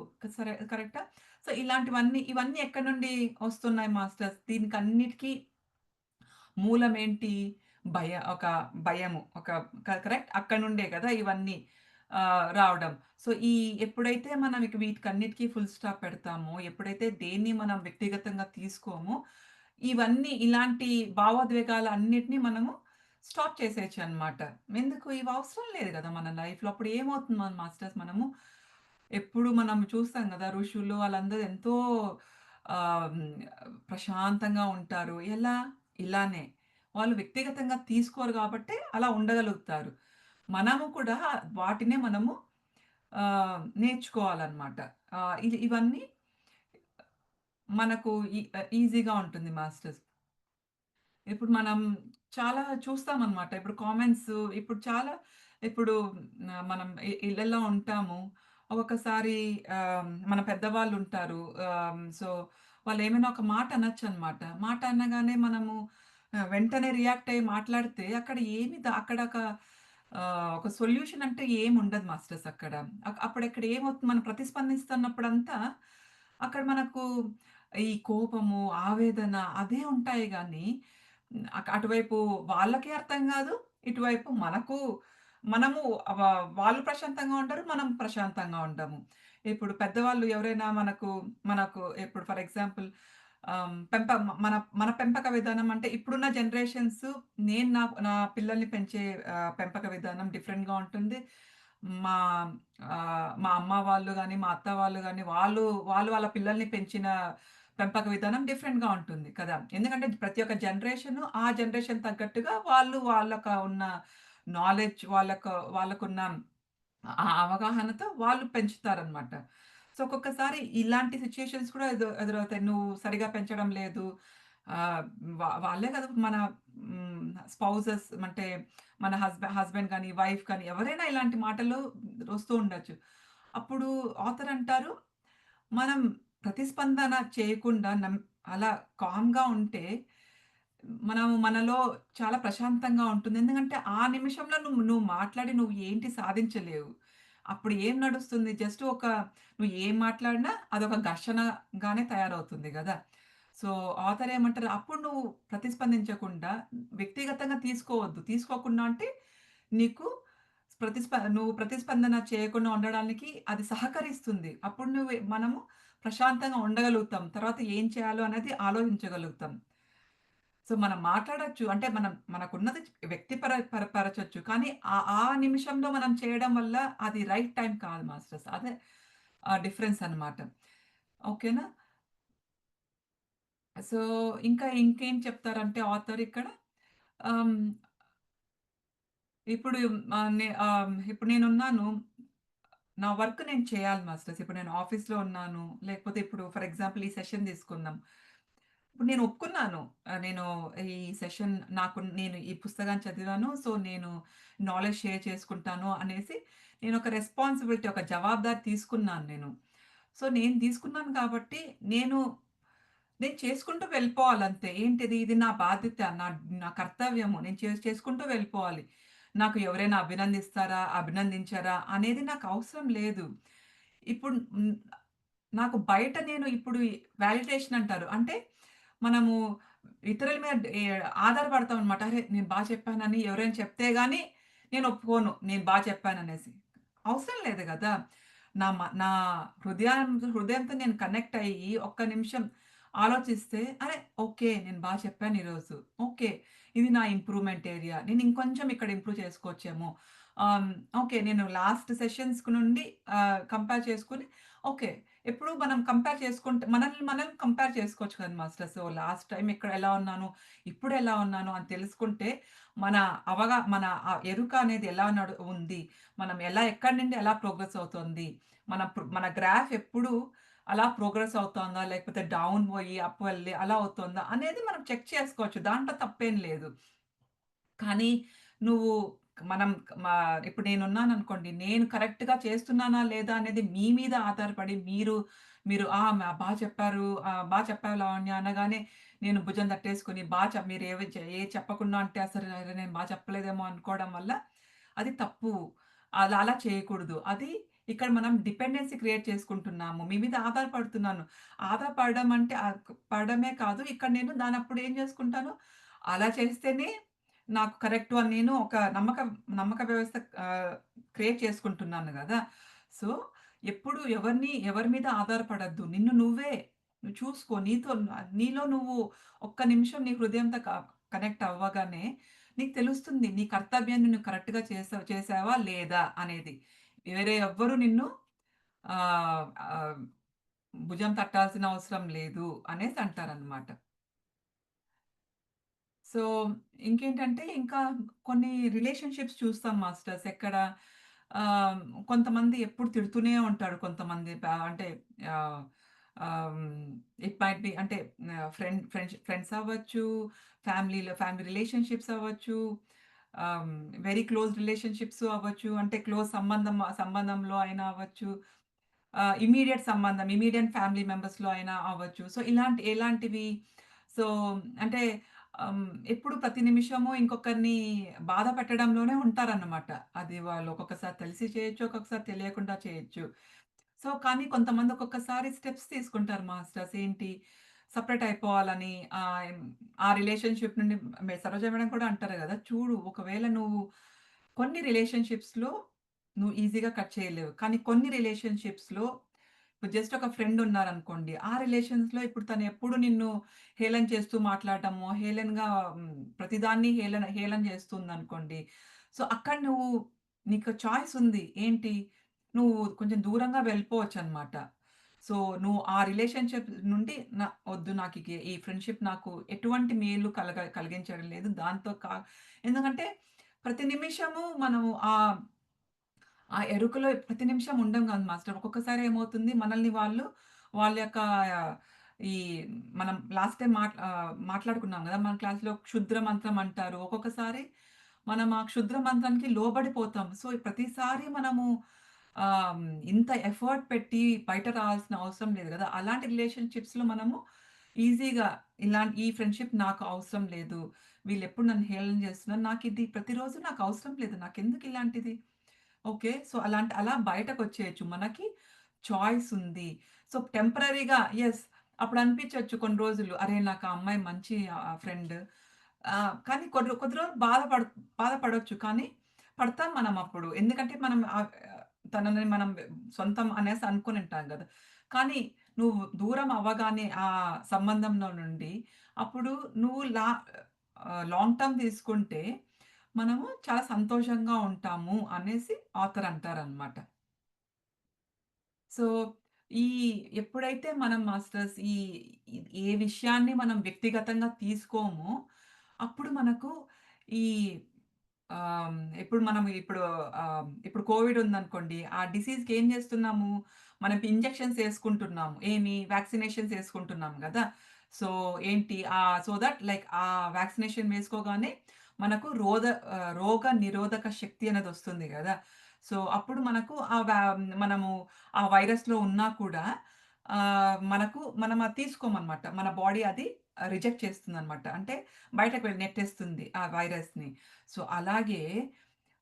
Speaker 1: కరెక్టా? సో, ఇవన్నీ ఎక్కడి నుండి వస్తున్నాయి మాస్టర్స్? దీనికన్నిటికి మూలమేంటి? ఒక భయము. కరెక్ట్? అక్కడి నుండే గదా! ఇవన్నీ రావడం. సో, ఎప్పుడైతే మనం ఇక వీటికన్నిటికి ఫుల్ స్టాప్ పెడతామో, ఎప్పుడైతే దేన్ని మనం వ్యక్తిగతంగా తీసుకోమో, ఇలాంటి భావోద్వేగాలన్నిటిని మనము స్టాప్ చేసేయొచ్చనమాట. ఎందుకు? ఇవి అవసరం లేదు గదా! మన లైఫ్‌లో. అప్పుడు ఏమవుతుంది మాస్టర్స్, ఎప్పుడు మనం చూస్తాం గదా! ఋషులు వాళ్ళందరూ ఎంతో ఆహ్, ప్రశాంతంగా ఉంటారు. ఎలా? ఇలానే. వాళ్ళు వ్యక్తిగతంగా తీసుకోరు గాబట్టే అలా ఉండగలుగుతారు. మనము కూడా మనము నేర్చుకోవాలనమాట. ఇవన్నీ మనకు ఈజీగా ఉంటుంది మాస్టర్స్. ఇప్పుడు మనం చాలా చూస్తామనమాట. ఇప్పుడు చాలా ఇప్పుడు మనం ఇళ్ళల్లో ఉంటాము. ఒక్కొక్కసారి మన పెద్దవాళ్ళుంటారు. సో, వాళ్ళేమైనా ఒక మాట అనొచ్చనమాట. మాట అనగానే మనము వెంటనే రియాక్ట్ అయ్యి మాట్లాడితే అక్కడ ఏమి ద అక్కడ ఒక సొల్యూషన్ అంటే ఏముండదు మాస్టర్స్ అక్కడ. అప్పుడక్కడ ఏమవుతుంది, మనం ప్రతిస్పందిస్తున్నప్పుడంతా అక్కడ మనకు ఈ కోపము, ఆవేదన అదే ఉంటాయి గానీ, అటువైపు వాళ్ళకి అర్థం గాదు. ఇటువైపు మనము వ వాళ్ళు ప్రశాంతంగా ఉండరు. మనం ప్రశాంతంగా ఉండము. ఇప్పుడు పెద్దవాళ్ళు ఎవరైనా మనకు ఇప్పుడు ఫర్ ఎగ్జాంపుల్ ఆహ్, పెంప మన మన పెంపక విధానం అంటే ఇప్పుడున్న జనరేషన్స్, నేను నా పిల్లల్ని పెంచే పెంపక విధానం డిఫరెంట్‌గా ఉంటుంది. మా మా అమ్మ వాళ్ళు గాని, మా అత్త వాళ్ళు గాని, వాళ్ళు వాళ్ళ పిల్లల్ని పెంచిన పెంపక విధానం డిఫరెంట్‌గా ఉంటుంది కదా! ఎందుకంటే ప్రతి ఒక్క జనరేషను ఆ జనరేషన్ తగ్గట్టుగా వాళ్ళకున్న నాలెడ్జ్, వాళ్ళకున్న ఆ అవగాహనతో వాళ్ళు పెంచుతారనమాట. సో, ఒక్కొక్కసారి ఇలాంటి సిట్యుయేషన్స్ కూడా ఎదురవుతాయి. నువ్వు సరిగ్గా పెంచడం లేదు. ఆహ్, వాళ్ళే కాదు, మన స్పౌసెస్ అంటే మన హస్బెండ్ గాని, వైఫ్ కానీ ఎవరైనా ఇలాంటి మాటలు వస్తూ ఉండొచ్చు. అప్పుడు ఆథర్ అంటారు, మనం ప్రతిస్పందన చేయకుండా అలా కామ్‌గా ఉంటే మనలో చాలా ప్రశాంతంగా ఉంటుంది. ఎందుకంటే ఆ నిమిషంలో నువ్వు నువ్వు మాట్లాడి నువ్వు ఏంటి సాధించలేవు. అప్పుడు ఏం నడుస్తుంది? నువ్వు ఏం మాట్లాడినా అదొక ఘర్షణగానే తయారవుతుంది గదా! సో, ఆథర్ ఏమంటారు, అప్పుడు నువ్వు ప్రతిస్పందించకుండా వ్యక్తిగతంగా తీసుకోవద్దు. తీసుకోకుండా అంటే నీకు నువ్వు ప్రతిస్పందన చేయకుండా ఉండడానికి అది సహకరిస్తుంది. అప్పుడు మనము ప్రశాంతంగా ఉండగలుగుతాం. తర్వాత ఏం చేయాలో అనేది ఆలోచించగలుగుతాం. సో, మనం మాట్లాడొచ్చు. అంటే మనకున్నది పరచొచ్చు. కానీ ఆ నిమిషంలో మనం చేయడం వల్ల అది రైట్ టైమ్ కాదు మాస్టర్స్. అదే డిఫరెన్స్ అన్నమాట. ఓకేనా? సో, ఇంకా ఇంకేం చెప్తారంటే ఆథర్ ఇక్కడ ఆహ్, ఇప్పుడు ఇప్పుడు నేనున్నాను. నా వర్క్ నేను చేయాలి మాస్టర్స్. ఇప్పుడు నేను ఆఫీస్‌లో ఉన్నాను. లేకపోతే ఇప్పుడు ఫర్ ఎగ్జాంపుల్ ఈ సెషన్ తీసుకుందాం. ఇప్పుడు నేను ఒప్పుకున్నాను. నేను ఈ సెషన్ నేను ఈ పుస్తకాన్ని చదివాను. సో, నేను నాలెడ్జ్ షేర్ చేసుకుంటాను అనేసి నేనొక రెస్పాన్సిబిలిటీ, ఒక జవాబుదారీ తీసుకున్నాను నేను. సో, నేను తీసుకున్నాను కాబట్టి నేను నేను చేసుకుంటూ వెళ్ళిపోవాలంతే. ఏంటిది? ఇది నా బాధ్యత. నా కర్తవ్యము. నేను చేసుకుంటూ వెళ్ళిపోవాలి. నాకు ఎవరైనా అభినందిస్తారా? అభినందించరా? అనేది నాకు అవసరం లేదు. ఇప్పుడు నాకు బయట నేను ఇప్పుడు వాలిడేషన్ అంటారు. అంటే మనము ఇతరుల మీద ఆధారపడతాం అనమాట. అరే! నేను చెప్పానని ఎవరైనా చెప్తే గాని నేను ఒప్పుకోను. నేను చెప్పాననేసి. అవసరం లేదు గదా! నా హృదయంతో నేను కనెక్ట్ అయ్యి ఒక్క నిమిషం ఆలోచిస్తే, అరే! ఓకే. నేను చెప్పాను ఈరోజు. ఓకే. ఇది నా ఇంప్రూవ్‌మెంట్ ఏరియా. నేను ఇంకొంచెం ఇక్కడ ఇంప్రూవ్ చేసుకోవచ్చేమో. ఆహ్, ఓకే. నేను లాస్ట్ సెషన్స్‌కి నుండి కంపేర్ చేసుకొని ఓకే. ఎప్పుడు మనం కంపేర్ చేసుకుంటే మనల్ని మనం కంపేర్ చేసుకోవచ్చు కదా మాస్టర్. సో, లాస్ట్ టైమ్ ఇక్కడ ఎలా ఉన్నాను, ఇప్పుడు ఎలా ఉన్నాను అని తెలుసుకుంటే మన మన ఎరుక అనేది ఎలా ఉంది. మనం ఎక్కడి నుండి ఎలా ప్రోగ్రెస్ అవుతోంది. మన గ్రాఫ్ ఎప్పుడు అలా ప్రోగ్రెస్ అవుతోందా? లేకపోతే డౌన్ పోయి, అప్ వెళ్ళి అలా అవుతోందా? అనేది మనం చెక్ చేసుకోవచ్చు. దాంట్లో తప్పేం లేదు. కానీ నువ్వు మనం మా ఇప్పుడు నేనున్నాననుకోండి. నేను కరెక్ట్‌గా చేస్తున్నానా లేదా అనేది మీ మీద ఆధారపడి మీరు చెప్పారు. చెప్పావు లావణ్య అనగానే నేను భుజం తట్టేసుకొని మీరు ఏది చెప్పకుండా అంటే అసలు అరె! నేను చెప్పలేదేమో అనుకోవడం వల్ల అది తప్పు. అలా చేయకూడదు. అది ఇక్కడ మనం డిపెండెన్సీ క్రియేట్ చేసుకుంటున్నాము. మీ మీద ఆధారపడుతున్నాను. ఆధారపడడం అంటే పడడమే కాదు. ఇక్కడ నేను దానప్పుడు ఏం చేసుకుంటాను, అలా చేస్తేనే నాకు కరెక్టు అని నేను ఒక నమ్మక వ్యవస్థ క్రియేట్ చేసుకుంటున్నాను గదా! సో, ఎప్పుడు ఎవరి మీద ఆధారపడొద్దు. నువ్వు చూసుకో. నీలో నువ్వు ఒక్క నిమిషం నీ హృదయంతో కనెక్ట్ అవ్వగానే నీకు తెలుస్తుంది. నీ కర్తవ్యాన్ని నువ్వు కరెక్ట్‌గా చేశావా లేదా అనేది. వేరే ఎవ్వరు నిన్ను ఆహ్, ఆహ్, భుజం తట్టాల్సిన అవసరం లేదు అనేసి అంటారనమాట. సో, ఇంకేంటంటే ఇంకా కొన్ని రిలేషన్‌షిప్స్ చూస్తాం మాస్టర్స్. ఆహ్, కొంతమంది ఎప్పుడు తిడుతూనే ఉంటారు. కొంతమంది అంటే ఆహ్, ఆహ్, ఇట్ మైట్ బి అంటే ఫ్రెండ్స్ అవ్వచ్చు, ఫ్యామిలీ రిలేషన్‌షిప్స్ అవ్వచ్చు, ఆహ్, వెరీ క్లోజ్ రిలేషన్‌షిప్స్ అవ్వచ్చు. అంటే క్లోజ్ సంబంధంలో అయినా అవ్వచ్చు. ఇమ్మీడియేట్ ఫ్యామిలీ మెంబర్స్‌లో అయినా అవ్వచ్చు. సో, ఎలాంటివి? సో, అంటే ఆహ్, ఎప్పుడు ప్రతి నిమిషము ఇంకొకరిని బాధ పెట్టడంలోనే ఉంటారన్నమాట. అది వాళ్ళు ఒక్కొక్కసారి తెలిసి చేయొచ్చు, ఒక్కొక్కసారి తెలియకుండా చేయొచ్చు. సో, కానీ కొంతమంది ఒక్కొక్కసారి స్టెప్స్ తీసుకుంటారు మాస్టర్స్. ఏంటి? సెపరేట్ అయిపోవాలని ఆ రిలేషన్‌షిప్ నుండి సరోజ మేడం కూడా అంటారు గదా! చూడు, ఒకవేళ కొన్ని రిలేషన్‌షిప్స్‌లో నువ్వు ఈజీగా కట్ చేయలేవు. కానీ కొన్ని రిలేషన్‌షిప్స్‌లో ఇప్పుడు జస్ట్ ఒక ఫ్రెండ్ ఉన్నారనుకోండి. ఆ రిలేషన్స్‌లో ఇప్పుడు తను ఎప్పుడు నిన్ను హేళన చేస్తూ మాట్లాడటము, ప్రతిదాన్ని హేళన చేస్తుందనుకోండి. సో, అక్కడ నీకు చాయిస్ ఉంది. ఏంటి? నువ్వు కొంచెం దూరంగా వెళ్ళిపోవచ్చనమాట. సో, నువ్వు ఆ రిలేషన్‌షిప్ నుండి వద్దు, ఈ ఫ్రెండ్‌షిప్ నాకు ఎటువంటి మేలు కలిగించడం లేదు. ఎందుకంటే ప్రతి నిమిషము మనము ఆ ఎరుకలో ప్రతి నిమిషం ఉండం గాదు మాస్టర్. ఒక్కొక్కసారి ఏమవుతుంది, మనల్ని వాళ్ళ యొక్క ఈ మనం లాస్ట్ టైమ్ మాట్లాడుకున్నాం గదా! మన క్లాస్‌లో క్షుద్ర మంత్రం అంటారు. ఒక్కొక్కసారి మనం ఆ క్షుద్ర మంత్రానికి లోబడిపోతాం. సో, ప్రతిసారి మనము ఇంత ఎఫర్ట్ పెట్టి బయట రావాల్సిన అవసరం లేదు గదా! అలాంటి రిలేషన్‌షిప్స్‌లో మనము ఈజీగా ఈ ఫ్రెండ్‌షిప్ నాకు అవసరం లేదు. వీళ్ళెప్పుడు నన్ను హేళన చేస్తున్నారు. ప్రతిరోజు నాకు అవసరం లేదు. నాకెందుకు ఇలాంటిది? ఓకే. సో, అలా బయటకొచ్చేయొచ్చు. మనకి చాయిస్ ఉంది. సో, టెంపరరీగా యెస్. అప్పుడు అనిపించొచ్చు కొన్ని రోజులు. అరే! నాకు ఆ అమ్మాయి మంచి ఫ్రెండ్. కానీ కొద్ది రోజులు బాధపడొచ్చు. కానీ పడతాం మనం అప్పుడు. ఎందుకంటే మనం తనని మనం సొంతం అనేసి అనుకునుంటాం గదా! కానీ నువ్వు దూరం అవ్వగానే ఆ సంబంధంలో నుండి అప్పుడు నువ్వు లాంగ్ టర్మ్ తీసుకుంటే మనము చాలా సంతోషంగా ఉంటాము అనేసి ఆథర్ అంటారనమాట. సో, ఈ ఎప్పుడైతే మనం మాస్టర్స్ ఏ విషయాన్ని మనం వ్యక్తిగతంగా తీసుకోమో, అప్పుడు మనకు ఈ ఇప్పుడు కోవిడ్ ఉందనుకోండి. ఆ డిసీజ్‌కి ఏం చేస్తున్నాము? మనం ఇంజెక్షన్స్ ఏసుకుంటున్నాము. వ్యాక్సినేషన్స్ ఏసుకుంటున్నాం గదా! సో, సో దట్ లైక్ ఆ వ్యాక్సినేషన్ వేసుకోగానే మనకు రోగ నిరోధక శక్తి అనేదొస్తుంది గదా! సో, అప్పుడు మనకు మనము ఆ వైరస్‌లో ఉన్నా కూడా మనం అది తీసుకోమనమాట. మన బాడీ అది రిజెక్ట్ చేస్తుందనమాట. అంటే బయటకు నెట్టేస్తుంది ఆ వైరస్‌ని. సో, అలాగే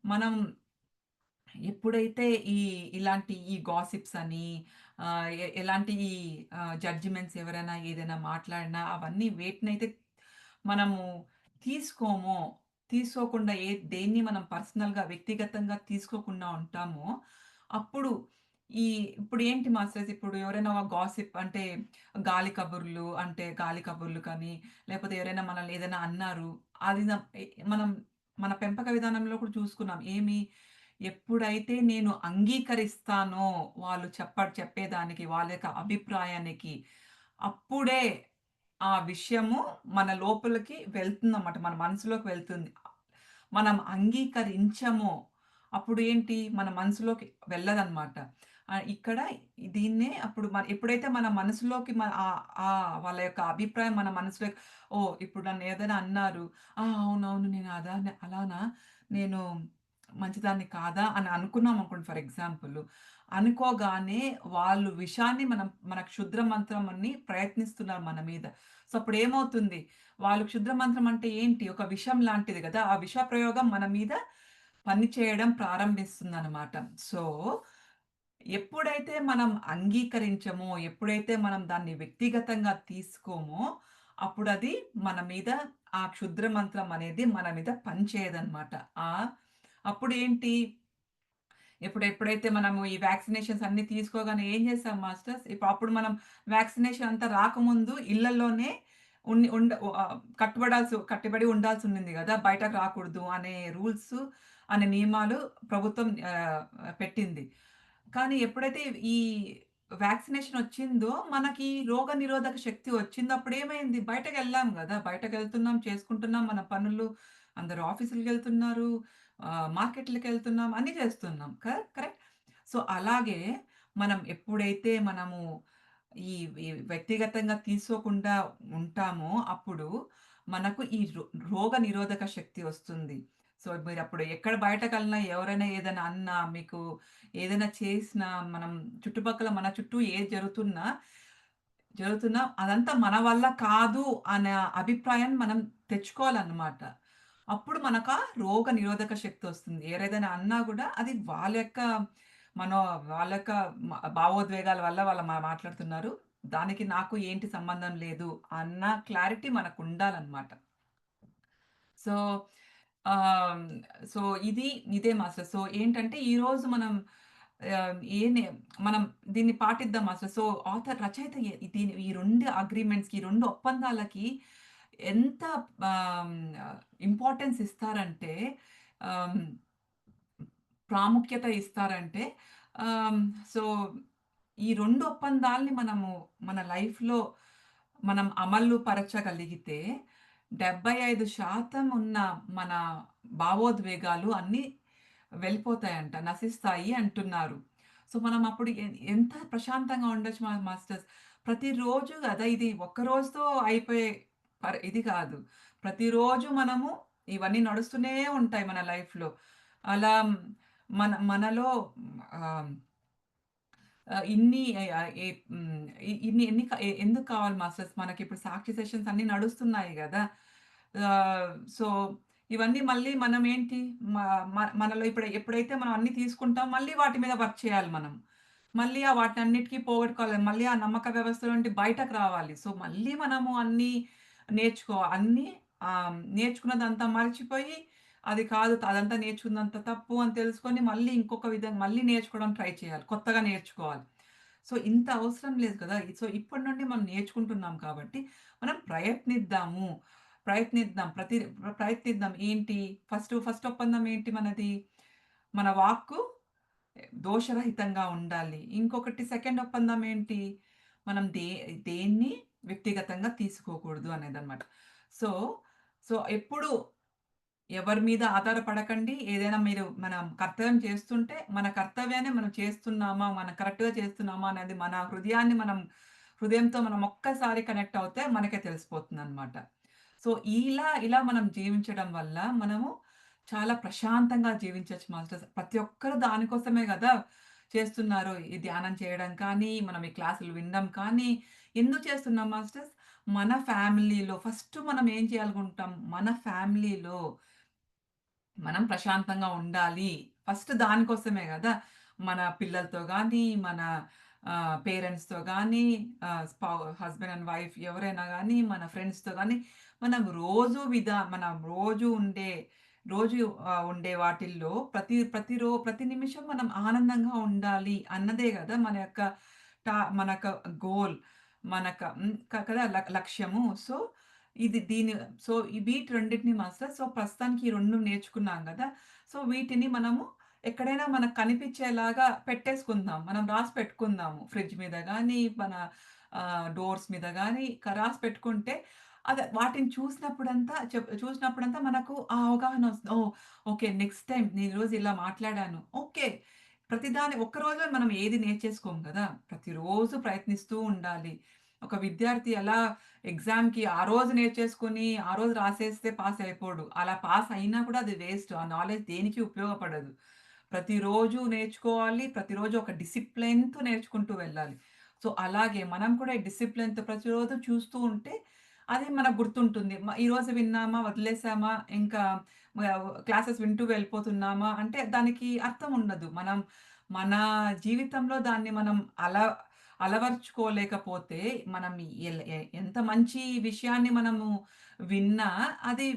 Speaker 1: మనం ఎప్పుడైతే ఈ గాసిప్స్ అని ఎలాంటి జడ్జిమెంట్స్ ఎవరైనా ఏదైనా మాట్లాడినా అవన్నీ వేటినైతే మనము తీసుకోమో, తీసుకోకుండా దేన్ని మనం పర్సనల్‌గా వ్యక్తిగతంగా తీసుకోకుండా ఉంటామో, అప్పుడు ఈ ఇప్పుడేంటి మాస్టర్స్ ఇప్పుడు ఎవరైనా గాసిప్ అంటే గాలి కబుర్లు కానీ, లేకపోతే ఎవరైనా మనల్ని ఏదైనా అన్నారు. అది న ఎ మనం మన పెంపక విధానంలో కూడా చూసుకున్నాం. ఎప్పుడైతే నేను అంగీకరిస్తానో వాళ్ళు చెప్పేదానికి, వాళ్ళ యొక్క అభిప్రాయానికి, అప్పుడే ఆ విషయము మన లోపలికి వెళ్తుందన్నమాట. మన మనసులోకి వెళ్తుంది. మనం అంగీకరించమో, అప్పుడు మన మనసులోకి వెళ్ళదన్నమాట. ఇక్కడ దీన్నే అప్పుడు ఎప్పుడైతే మన మనసులోకి వాళ్ళ యొక్క అభిప్రాయం మన మనసులోకి ఇప్పుడు నన్ను ఏదైనా అన్నారు. అవునవును. నేను అలానా? నేను మంచిదాన్ని కాదా? అని అనుకున్నామనుకోండి ఫర్ ఎగ్జాంపుల్. అనుకోగానే వాళ్ళు విషాన్ని మన క్షుద్ర మంత్రం అని ప్రయత్నిస్తున్నారు మన మీద. సో, అప్పుడేమవుతుంది? వాళ్ళు క్షుద్ర మంత్రం అంటే ఏంటి? ఒక విషం లాంటిది గదా! ఆ విష ప్రయోగం మన మీద పని చేయడం ప్రారంభిస్తుందనమాట. సో, ఎప్పుడైతే మనం అంగీకరించమో, ఎప్పుడైతే మనం దాన్ని వ్యక్తిగతంగా తీసుకోమో, అప్పుడది మన మీద ఆ క్షుద్ర మంత్రం అనేది మన మీద పనిచేయదనమాట. అప్పుడేంటి ఎప్పుడైతే మనము ఈ వ్యాక్సినేషన్స్ అన్నీ తీసుకోగానే ఏం చేసాం మాస్టర్స్, అప్పుడు మనం వ్యాక్సినేషన్ అంతా రాకముందు ఇళ్లలోనే ఉన్ని ఉండ కట్టుబడి ఉండాల్సుండింది గదా! బయటకు రాకూడదు అనే రూల్స్, అనే నియమాలు ప్రభుత్వం పెట్టింది. కానీ ఎప్పుడైతే ఈ వ్యాక్సినేషన్ వచ్చిందో, మనకి రోగనిరోధక శక్తి వచ్చిందో అప్పుడేమైంది బయటకెళ్ళాం గదా! బయటకెళ్తున్నాం, చేసుకుంటున్నాం మన పనులు. అందరూ ఆఫీసులకెళ్తున్నారు. మార్కెట్‌లకెళ్తున్నాం. అన్నీ చేస్తున్నాం. కరెక్ట్? సో, అలాగే మనం ఎప్పుడైతే మనము ఈ ఈ వ్యక్తిగతంగా తీసుకోకుండా ఉంటామో, అప్పుడు మనకు ఈ రోగ నిరోధక శక్తి వస్తుంది. సో, మీరప్పుడు ఎక్కడ బయటకెళ్ళినా ఎవరైనా ఏదైనా అన్నా, మీకు ఏదైనా చేసినా, మన చుట్టూ ఏది జరుగుతున్నా అదంతా మన వల్ల కాదు అనే అభిప్రాయాన్ని మనం తెచ్చుకోవాలన్నమాట. అప్పుడు మనకా రోగ నిరోధక శక్తొస్తుంది. ఎవరేదైనా అన్నా గూడా అది మనో వాళ్ళ యొక్క భావోద్వేగాల వల్ల వాళ్ళు మాట్లాడుతున్నారు. దానికి నాకు ఏంటి సంబంధం లేదు అన్న క్లారిటీ మనకుండాలన్నమాట. సో, ఆహ్, సో, ఇదే మాస్టర్. సో, ఏంటంటే ఈరోజు ఆహ్, ఏనే మనం దీన్ని పాటిద్దాం మాస్టర్. సో, రచయిత ఈ 2 అగ్రీమెంట్స్‌కి, ఈ 2 ఒప్పందాలకి ఎంత ఆహ్, ఇంపార్టెన్స్ ఇస్తారంటే ఆహ్, ప్రాముఖ్యత ఇస్తారంటే ఆహ్, సో, ఈ 2 ఒప్పందాల్ని మన లైఫ్‌లో మనం అమలు పరచగలిగితే 75% ఉన్న మన భావోద్వేగాలు అన్నీ వెళ్ళిపోతాయంట, నశిస్తాయి అంటున్నారు. సో, మనం అప్పుడు ఎంత ప్రశాంతంగా ఉండొచ్చు మాస్టర్స్. ప్రతిరోజు గదా! ఇది ఒక్క రోజుతో అయిపోయే ఇది కాదు. ప్రతిరోజు మనము ఇవన్నీ నడుస్తూనే ఉంటాయి మన లైఫ్‌లో. అలా మనలో ఆహ్, ఆహ్, ఇన్ని ఆహ్, ఎ హ్మ్. ఇన్ని ఎన్ని క ఎ ఎందుకు కావాలి మాస్టర్స్ మనకిప్పుడు సాక్షి సెషన్స్ అన్నీ నడుస్తున్నాయి గదా! సో, ఇవన్నీ మళ్ళీ మనమేంటి మ మ మనలో ఎప్పుడైతే మనం అన్నీ తీసుకుంటాం, మళ్ళీ వాటి మీద వర్క్ చేయాలి మనం. మళ్ళీ వాటన్నిటికి పోగొట్టుకోవాలి. మళ్ళీ ఆ నమ్మక వ్యవస్థ నుండి బయటకు రావాలి. సో, మళ్ళీ మనము అన్నీ అన్నీ నేర్చుకున్నదంతా మర్చిపోయి, అది కాదు అదంతా నేర్చుకున్నంత తప్పు అని తెలుసుకొని, మళ్ళీ ఇంకొక విధంగా మళ్ళీ నేర్చుకోవడానికి ట్రై చేయాలి. కొత్తగా నేర్చుకోవాలి. సో, ఇంత అవసరం లేదు కదా! సో, ఇప్పటి నుండి మనం నేర్చుకుంటున్నాం కాబట్టి, మనం ప్రయత్నిద్దాము. ప్రయత్నిద్దాం. ప్రయత్నిద్దాం. ఏంటి? ఫస్ట్ ఒప్పందం ఏంటి మనది? మన వాక్కు దోషరహితంగా ఉండాలి. ఇంకొకటి సెకండ్ ఒప్పందం ఏంటి? మనం దేన్ని వ్యక్తిగతంగా తీసుకోకూడదు అనేదన్నమాట. సో, సో, ఎప్పుడు ఎవరి మీద ఆధారపడకండి. ఏదైనా మనం కర్తవ్యం చేస్తుంటే, మన కర్తవ్యాన్ని మనం చేస్తున్నామా, మనం కరెక్ట్‌గా చేస్తున్నామా అనేది మన హృదయంతో మనం ఒక్కసారి కనెక్ట్ అవుతే మనకే తెలిసిపోతుందనమాట. సో, ఇలా మనం జీవించడం వల్ల మనము చాలా ప్రశాంతంగా జీవించొచ్చు మాస్టర్స్. ప్రతి ఒక్కరు దానికోసమే గదా చేస్తున్నారు. ఈ ధ్యానం చేయడం కానీ, మనం ఈ క్లాసులు వినడం కానీ, ఎందుకు చేస్తున్నాం మాస్టర్స్? మన ఫ్యామిలీలో ఫస్ట్ మనం ఏం చేయాలనుకుంటాం? మన ఫ్యామిలీలో మనం ప్రశాంతంగా ఉండాలి. ఫస్ట్ దానికోసమే గదా! మన పిల్లలతో గానీ, మన పేరెంట్స్‌తో గానీ, హస్బెండ్ అండ్ వైఫ్ ఎవరైనా గానీ, మన ఫ్రెండ్స్‌తో గానీ, మనం మనం రోజు ఉండే వాటిల్లో ప్రతి నిమిషం మనం ఆనందంగా ఉండాలి అన్నదే గదా! మన యొక్క గోల్. కదా! లక్ష్యము. సో, ఇది దీని సో, వీటి రెండిటిని మాస్టర్ ప్రస్తుతానికి ఈ 2 నేర్చుకున్నాం గదా! సో, వీటిని మనము ఎక్కడైనా మనకు కనిపించేలాగా పెట్టేసుకుందాం. మనం రాసి పెట్టుకుందాము. ఫ్రిడ్జ్ మీద గానీ, మన డోర్స్ మీద గానీ రాసి పెట్టుకుంటే వాటిని చూసినప్పుడంతా మనకు ఆ అవగాహన వస్తుంది. ఓహ్! ఓకే. నెక్స్ట్ టైమ్ నేను ఈరోజు ఇలా మాట్లాడాను. ఓకే. ప్రతిదాని ఒక్కరోజులో మనం ఏది నేర్చేసుకోము గదా! ప్రతిరోజు ప్రయత్నిస్తూ ఉండాలి. ఒక విద్యార్థి ఎలా ఎగ్జామ్‌కి ఆ రోజు నేర్చేసుకొని, ఆ రోజు రాసేస్తే పాస్ అయిపోడు. అలా పాస్ అయినా కూడా అది వేస్ట్. ఆ నాలెడ్జ్ దేనికి ఉపయోగపడదు. ప్రతిరోజు నేర్చుకోవాలి. ప్రతిరోజు ఒక డిసిప్లిన్‌తో నేర్చుకుంటూ వెళ్ళాలి. సో, అలాగే మనం కూడా ఈ డిసిప్లిన్‌తో ప్రతిరోజు చూస్తూ ఉంటే, అది మనకు గుర్తుంటుంది. ఈరోజు విన్నామా, వదిలేసామా, ఇంకా క్లాసెస్ వింటూ వెళ్ళిపోతున్నామా అంటే దానికి అర్థం ఉండదు. మన జీవితంలో దాన్ని మనం అలవరుచుకోలేకపోతే, మనం ఎంత మంచి విషయాన్ని మనము విన్నా అది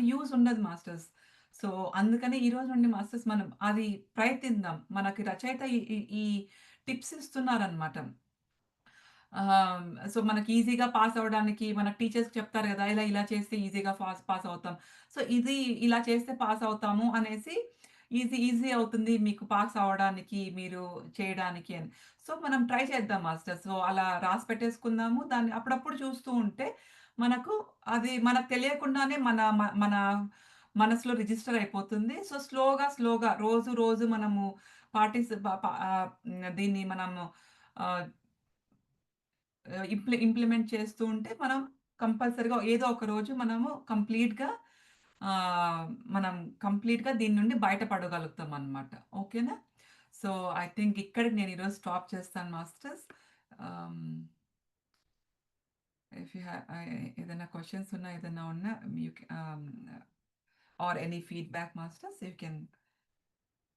Speaker 1: యూజ్ ఉండదు మాస్టర్స్. సో, అందుకని ఈరోజు నుండి మాస్టర్స్ మనం అది ప్రయత్నిద్దాం. మనకి రచయిత ఈ ఈ ఈ టిప్స్ ఇస్తున్నారనమాట. సో, మనకి ఈజీగా పాస్ అవ్వడానికి మన టీచర్స్ చెప్తారు గదా! ఇలా చేస్తే ఈజీగా పాస్ అవుతాం. సో, ఇలా చేస్తే పాస్ అవుతాము అనేసి ఈజీ అవుతుంది మీకు పాస్ అవ్వడానికి, మీరు చేయడానికి అని. సో, మనం ట్రై చేద్దాం మాస్టర్. సో, అలా రాసి పెట్టేసుకుందాము. దాన్ని అప్పుడప్పుడు చూస్తూ ఉంటే మనకు అది మనకు తెలియకుండానే మన మనసులో రిజిస్టర్ అయిపోతుంది. సో, స్లోగా రోజు మనము పాటిస్ ప ప దీన్ని మనము ఆహ్ ఇంప్లిమెంట్ చేస్తూ ఉంటే మనం కంపల్సరీగా ఏదో ఒక రోజు ఆహ్, మనం కంప్లీట్‌గా దీని నుండి బయటపడగలుగుతామనమాట. ఓకేనా? సో, ఐ థింక్ ఇక్కడికి నేను ఈరోజు స్టాప్ చేస్తాను మాస్టర్స్. ఆహ్, ఇఫ్ యూ ఏదైనా క్వెషన్స్ ఏదైనా ఉన్నా ఆర్ ఎనీ ఫీడ్‌బ్యాక్ మాస్టర్స్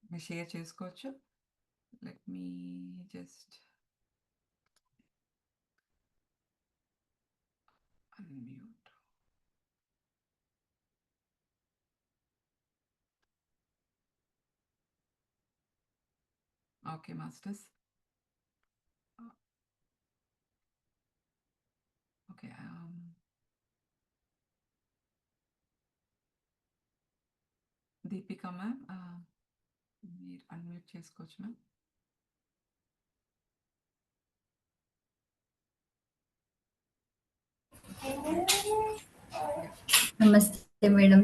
Speaker 1: మీరు షేర్ చేసుకోవచ్చు. Let me just unmute. Okay masters. Okay. Deepika ma'am మీరు అన్‌మ్యూట్ చేసుకోవచ్చు మ్యామ్. యాహ్!
Speaker 2: నమస్తే మేడం.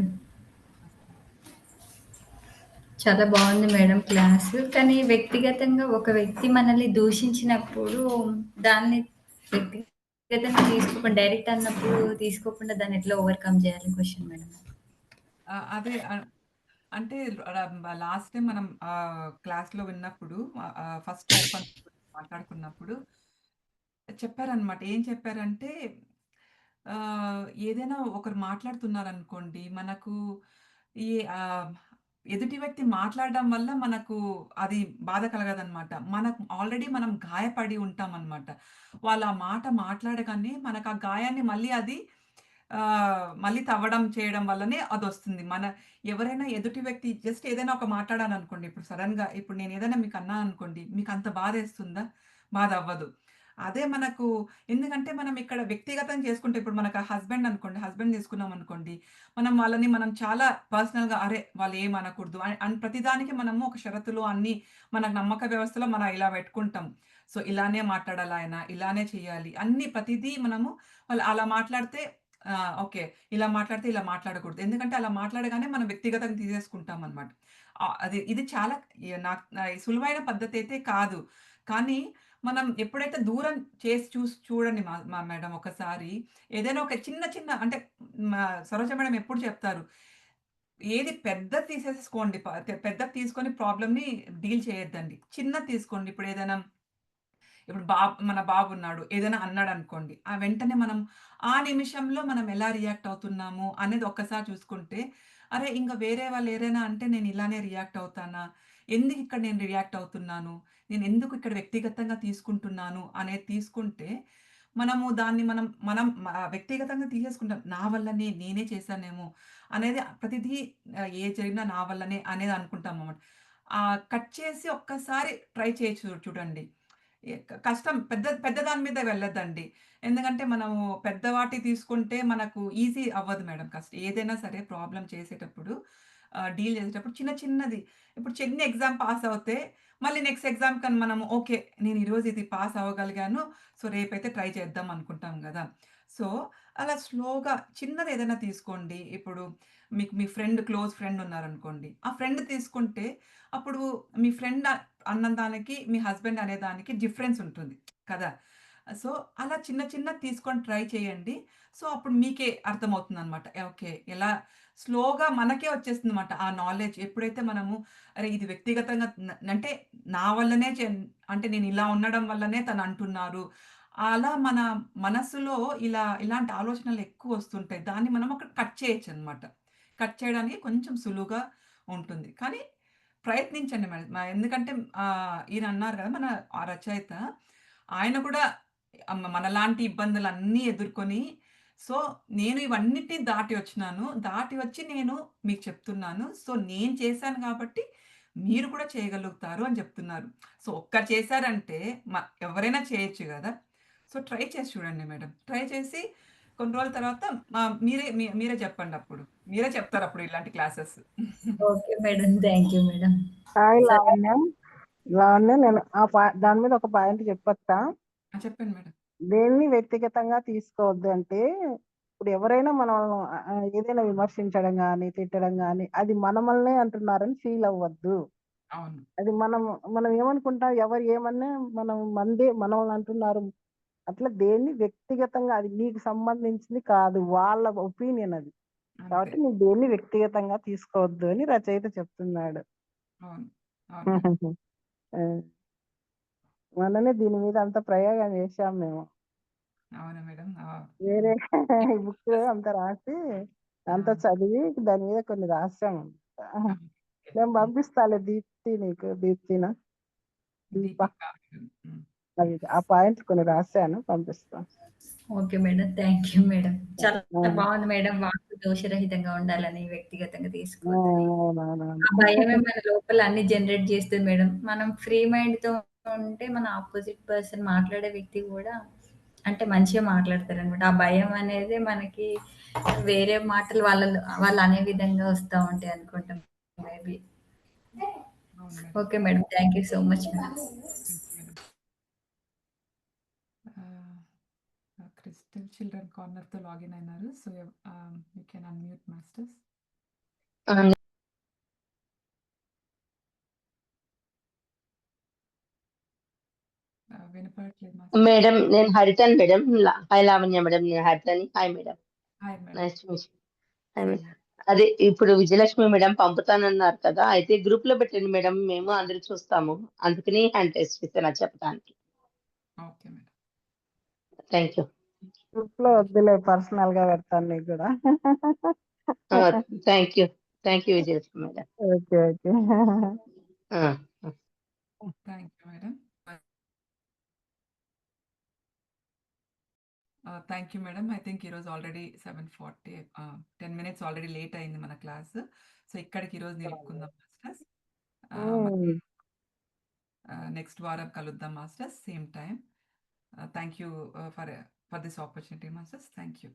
Speaker 2: చాలా బాగుంది మేడం క్లాసు. కానీ వ్యక్తిగతంగా ఒక వ్యక్తి మనల్ని దూషించినప్పుడు దాన్ని వ్యక్తిగతంగా తీసుకోకుండా డైరెక్ట్ అన్నప్పుడు తీసుకోకుండా దాన్ని ఎట్లా ఓవర్‌కమ్ చేయాలి క్వెషన్ మేడం?
Speaker 1: అదే అంటే లాస్ట్ టైమ్ మనం క్లాస్‌లో విన్నప్పుడు ఫస్ట్ ఓపెన్ మాట్లాడుకున్నప్పుడు చెప్పారనమాట. ఏం చెప్పారంటే ఏదైనా ఒకరు మాట్లాడుతున్నారనుకోండి మనకు ఈ ఆహ్ ఎదుటి వ్యక్తి మాట్లాడడం వల్ల మనకు అది బాధ కలగదనమాట. ఆల్రెడీ మనం గాయపడి ఉంటామనమాట. వాళ్ళు ఆ మాట మాట్లాడగానే మనకు ఆ గాయాన్ని మళ్ళీ అది మళ్ళీ తవ్వడం చేయడం వల్లనే అదొస్తుంది. ఎవరైనా ఎదుటి వ్యక్తి జస్ట్ ఏదైనా ఒక మాట్లాడాననుకోండి, ఇప్పుడు సడెన్‌గా ఇప్పుడు నేనేదైనా మీకన్నాననుకోండి, మీకంత బాధేస్తుందా? బాధ అవ్వదు. అదే మనకు ఎందుకంటే మనం ఇక్కడ వ్యక్తిగతం చేసుకుంటే ఇప్పుడు మనకు హస్బెండ్ అనుకోండి, హస్బెండ్ తీసుకున్నామనుకోండి, మనం చాలా పర్సనల్‌గా అరే! వాళ్ళేమనకూడదు అని ప్రతిదానికి మనము ఒక షరతులు అన్నీ మన నమ్మక వ్యవస్థలో మనం ఇలా పెట్టుకుంటాం. సో, ఇలానే మాట్లాడాలాయన, ఇలానే చేయాలి. అన్నీ ప్రతిదీ మనము వాళ్ళు అలా మాట్లాడితే ఓకే. ఇలా మాట్లాడితే ఇలా మాట్లాడకూడదు. ఎందుకంటే అలా మాట్లాడగానే మనం వ్యక్తిగతంగా తీసేసుకుంటామనమాట. ఇది చాలా సులువైన పద్ధతయితే కాదు. కానీ మనం ఎప్పుడైతే దూరం చేసి చూడండి మా మేడం ఒకసారి ఏదైనా ఒక చిన్న చిన్న అంటే సరోజ మేడం ఎప్పుడు చెప్తారు. ఏది పెద్దది తీసేసుకోండి. పెద్దది తీసుకొని ప్రాబ్లమ్‌ని డీల్ చేయొద్దండి. చిన్నది తీసుకోండి. ఇప్పుడు మన బాబున్నాడు. ఏదైనా అన్నాడనుకోండి. వెంటనే ఆ నిమిషంలో మనం ఎలా రియాక్ట్ అవుతున్నాము అనేది ఒక్కసారి చూసుకుంటే, అరే! ఇంక వేరే వాళ్ళు ఏదైనా అంటే నేను ఇలానే రియాక్ట్ అవుతానా? ఎందుకిక్కడ నేను రియాక్ట్ అవుతున్నాను? నేనెందుకు ఇక్కడ వ్యక్తిగతంగా తీసుకుంటున్నాను అనేది తీసుకుంటే, మనము దాన్ని మనం మనం వ్యక్తిగతంగా తీసేసుకుంటాం. నా వల్లనే, నేనే చేశానేమో అనేది ప్రతిదీ ఏది జరిగినా నా వల్లనే అనేది అనుకుంటామన్నమాట. కట్ చేసి ఒక్కసారి ట్రై చేయొచ్చు చూడండి. కష్టం పెద్ద పెద్ద దాని మీద వెళ్ళొద్దండి. ఎందుకంటే మనము పెద్ద వాటి తీసుకుంటే మనకు ఈజీ అవ్వదు మేడం. ఏదైనా సరే ప్రాబ్లమ్ చేసేటప్పుడు డీల్ చేసేటప్పుడు చిన్న చిన్నది ఇప్పుడు చిన్న ఎగ్జామ్ పాస్ అవుతే మళ్ళీ నెక్స్ట్ ఎగ్జామ్ కని మనము ఓకే. నేను ఈరోజు ఇది పాస్ అవ్వగలిగాను. సో, రేపైతే ట్రై చేద్దాం అనుకుంటాం గదా! సో, అలా స్లోగా చిన్నదేదైనా తీసుకోండి. ఇప్పుడు మీకు మీ క్లోజ్ ఫ్రెండ్ ఉన్నారనుకోండి. ఆ ఫ్రెండ్ తీసుకుంటే అప్పుడు మీ ఫ్రెండ్ అన్న దానికి, మీ హస్బెండ్ అనే దానికి డిఫరెన్స్ ఉంటుంది కదా! సో, అలా చిన్న చిన్నది తీసుకొని ట్రై చేయండి. సో, అప్పుడు మీకే అర్థమవుతుందనమాట. ఓకే. స్లోగా మనకే వచ్చేస్తుందన్నమాట ఆ నాలెడ్జ్. ఎప్పుడైతే మనము అరే! ఇది వ్యక్తిగతంగా అంటే నా వల్లనే అంటే నేను ఇలా ఉండడం వల్లనే తను అంటున్నారు. అలా మన మనస్సులో ఇలాంటి ఆలోచనలు ఎక్కువొస్తుంటాయి. దాన్ని మనం అక్కడ కట్ చేయొచ్చనమాట. కట్ చేయడానికి కొంచెం సులువుగా ఉంటుంది. కానీ ప్రయత్నించండి మరి. ఎందుకంటే ఈయన అన్నారు గదా! ఆ రచయిత. ఆయన కూడా మనలాంటి ఇబ్బందులన్నీ ఎదుర్కొని, సో, నేను ఇవన్నిటిని దాటి వచ్చినాను. దాటి వచ్చి నేను మీకు చెప్తున్నాను. సో, నేను చేశాను కాబట్టి మీరు కూడా చేయగలుగుతారు అని చెప్తున్నారు. సో, ఒక్కరు చేశారంటే ఎవరైనా చేయొచ్చు గదా! సో, ట్రై చేసి చూడండి మేడం. ట్రై చేసి కొన్ని రోజుల తర్వాత మీరే చెప్పండప్పుడు. మీరే చెప్తారప్పుడు ఇలాంటి classes.
Speaker 2: Okay madam. Thank you madam.
Speaker 3: Hi
Speaker 2: సరే.
Speaker 3: లావణ్య. లావణ్య, నేను దాని మీద ఒక పాయింట్ చెప్పొచ్చా?
Speaker 1: చెప్పండి మేడం.
Speaker 3: దేన్ని వ్యక్తిగతంగా తీసుకోవద్దు అంటే, ఇప్పుడు ఎవరైనా మనం ఏదైనా విమర్శించడం గాని, తిట్టడం గాని, అది మనమల్నే అంటున్నారని ఫీల్ అవ్వద్దు.
Speaker 1: అవును.
Speaker 3: అది మనం ఏమనుకుంటాం, ఎవరు ఏమన్నా మనల్ని అంటున్నారు. అట్లా దేన్ని వ్యక్తిగతంగా అది నీకు సంబంధించింది కాదు. వాళ్ళ ఒపీనియన్ అది.
Speaker 1: అంతే.
Speaker 3: కాబట్టి నువ్వు దేన్ని వ్యక్తిగతంగా తీసుకోవద్దు అని రచయిత చెప్తున్నాడు.
Speaker 1: అవును. అవును మేడం.
Speaker 3: ఆ, మొన్ననే దీని మీద అంత ప్రయోగం చేశాం మేము.
Speaker 1: అవునా మేడం?
Speaker 3: వేరే ఈ బుక్ అంతా రాసి అంతా
Speaker 1: ఆ!
Speaker 3: చదివి దాని మీద కొన్ని రాసాము.
Speaker 1: ఆ!
Speaker 3: నేను
Speaker 1: హ్మ్.
Speaker 3: పంపిస్తాలే దీప్తినా దీప
Speaker 1: దీపిక. హ్మ్.
Speaker 3: అది ఆ పాయింట్స్ కొన్ని రాశాను, పంపిస్తాను.
Speaker 2: Okay madam. Thank you madam. చాలా
Speaker 3: ఆ,
Speaker 2: బాగుంది మేడం. వాస్తు దోషరహితంగా ఉండాలని, వ్యక్తిగతంగా
Speaker 3: ఆ,
Speaker 2: తీసుకోవద్దని.
Speaker 3: అవునవునవును.
Speaker 2: ఆ భయమే మన లోపల అన్ని జనరేట్ చేస్తుంది మేడం. మనం ఫ్రీ మైండ్‌తో ఉంటే మన అపోజిట్ పర్సన్ మాట్లాడే వ్యక్తి గూడా అంటే మంచిగా మాట్లాడతారనమాట. ఆ భయం అనేది మనకి వేరే మాటలు వాళ్ళు అనే విధంగా వస్తా ఉంటాయి అనుకుంటాం మేబీ.
Speaker 1: అవును madam.
Speaker 2: Okay madam. Thank you so much madam.
Speaker 1: Thank you madam. Ah, Crystal Children కార్నర్‌తో లాగిన్ అయినారు. So, you can unmute masters.
Speaker 4: ఆ,
Speaker 1: వినపడట్లేదు మాస్టర్స్.
Speaker 4: మేడం నేను హరితన్ మేడం. హాయ్ లావణ్య మేడం, నేను హరితని. Hi madam,
Speaker 1: hi madam.
Speaker 4: Nice to meet. Hi
Speaker 1: same
Speaker 4: madam.
Speaker 1: Here.
Speaker 4: అదే ఇప్పుడు విజయలక్ష్మి మేడం పంపుతానన్నారు కదా, అయితే గ్రూప్ లో పెట్టండి మేడం, మేము అందరూ చూస్తాము. అందుకని హ్యాండ్ రైస్ చేశాను అది చెప్పడానికి.
Speaker 1: Okay madam.
Speaker 4: Thank you.
Speaker 3: Group లో వద్దులే, పర్సనల్ గా పెడతాను నీకు కూడా.
Speaker 4: Thank you. Thank you Vijayalakshmi madam.
Speaker 3: Okay okay.
Speaker 1: Thank you madam. Thank you madam. I think ఈరోజు ఆల్రెడీ 7:40 10 మినిట్స్ ఆల్రెడీ లేట్ అయింది మన క్లాస్. సో ఇక్కడికి ఈరోజు నిలుపుకుందాం మాస్టర్స్. నెక్స్ట్ వారం కలుద్దాం masters, same time. Thank you for this opportunity masters. Thank you.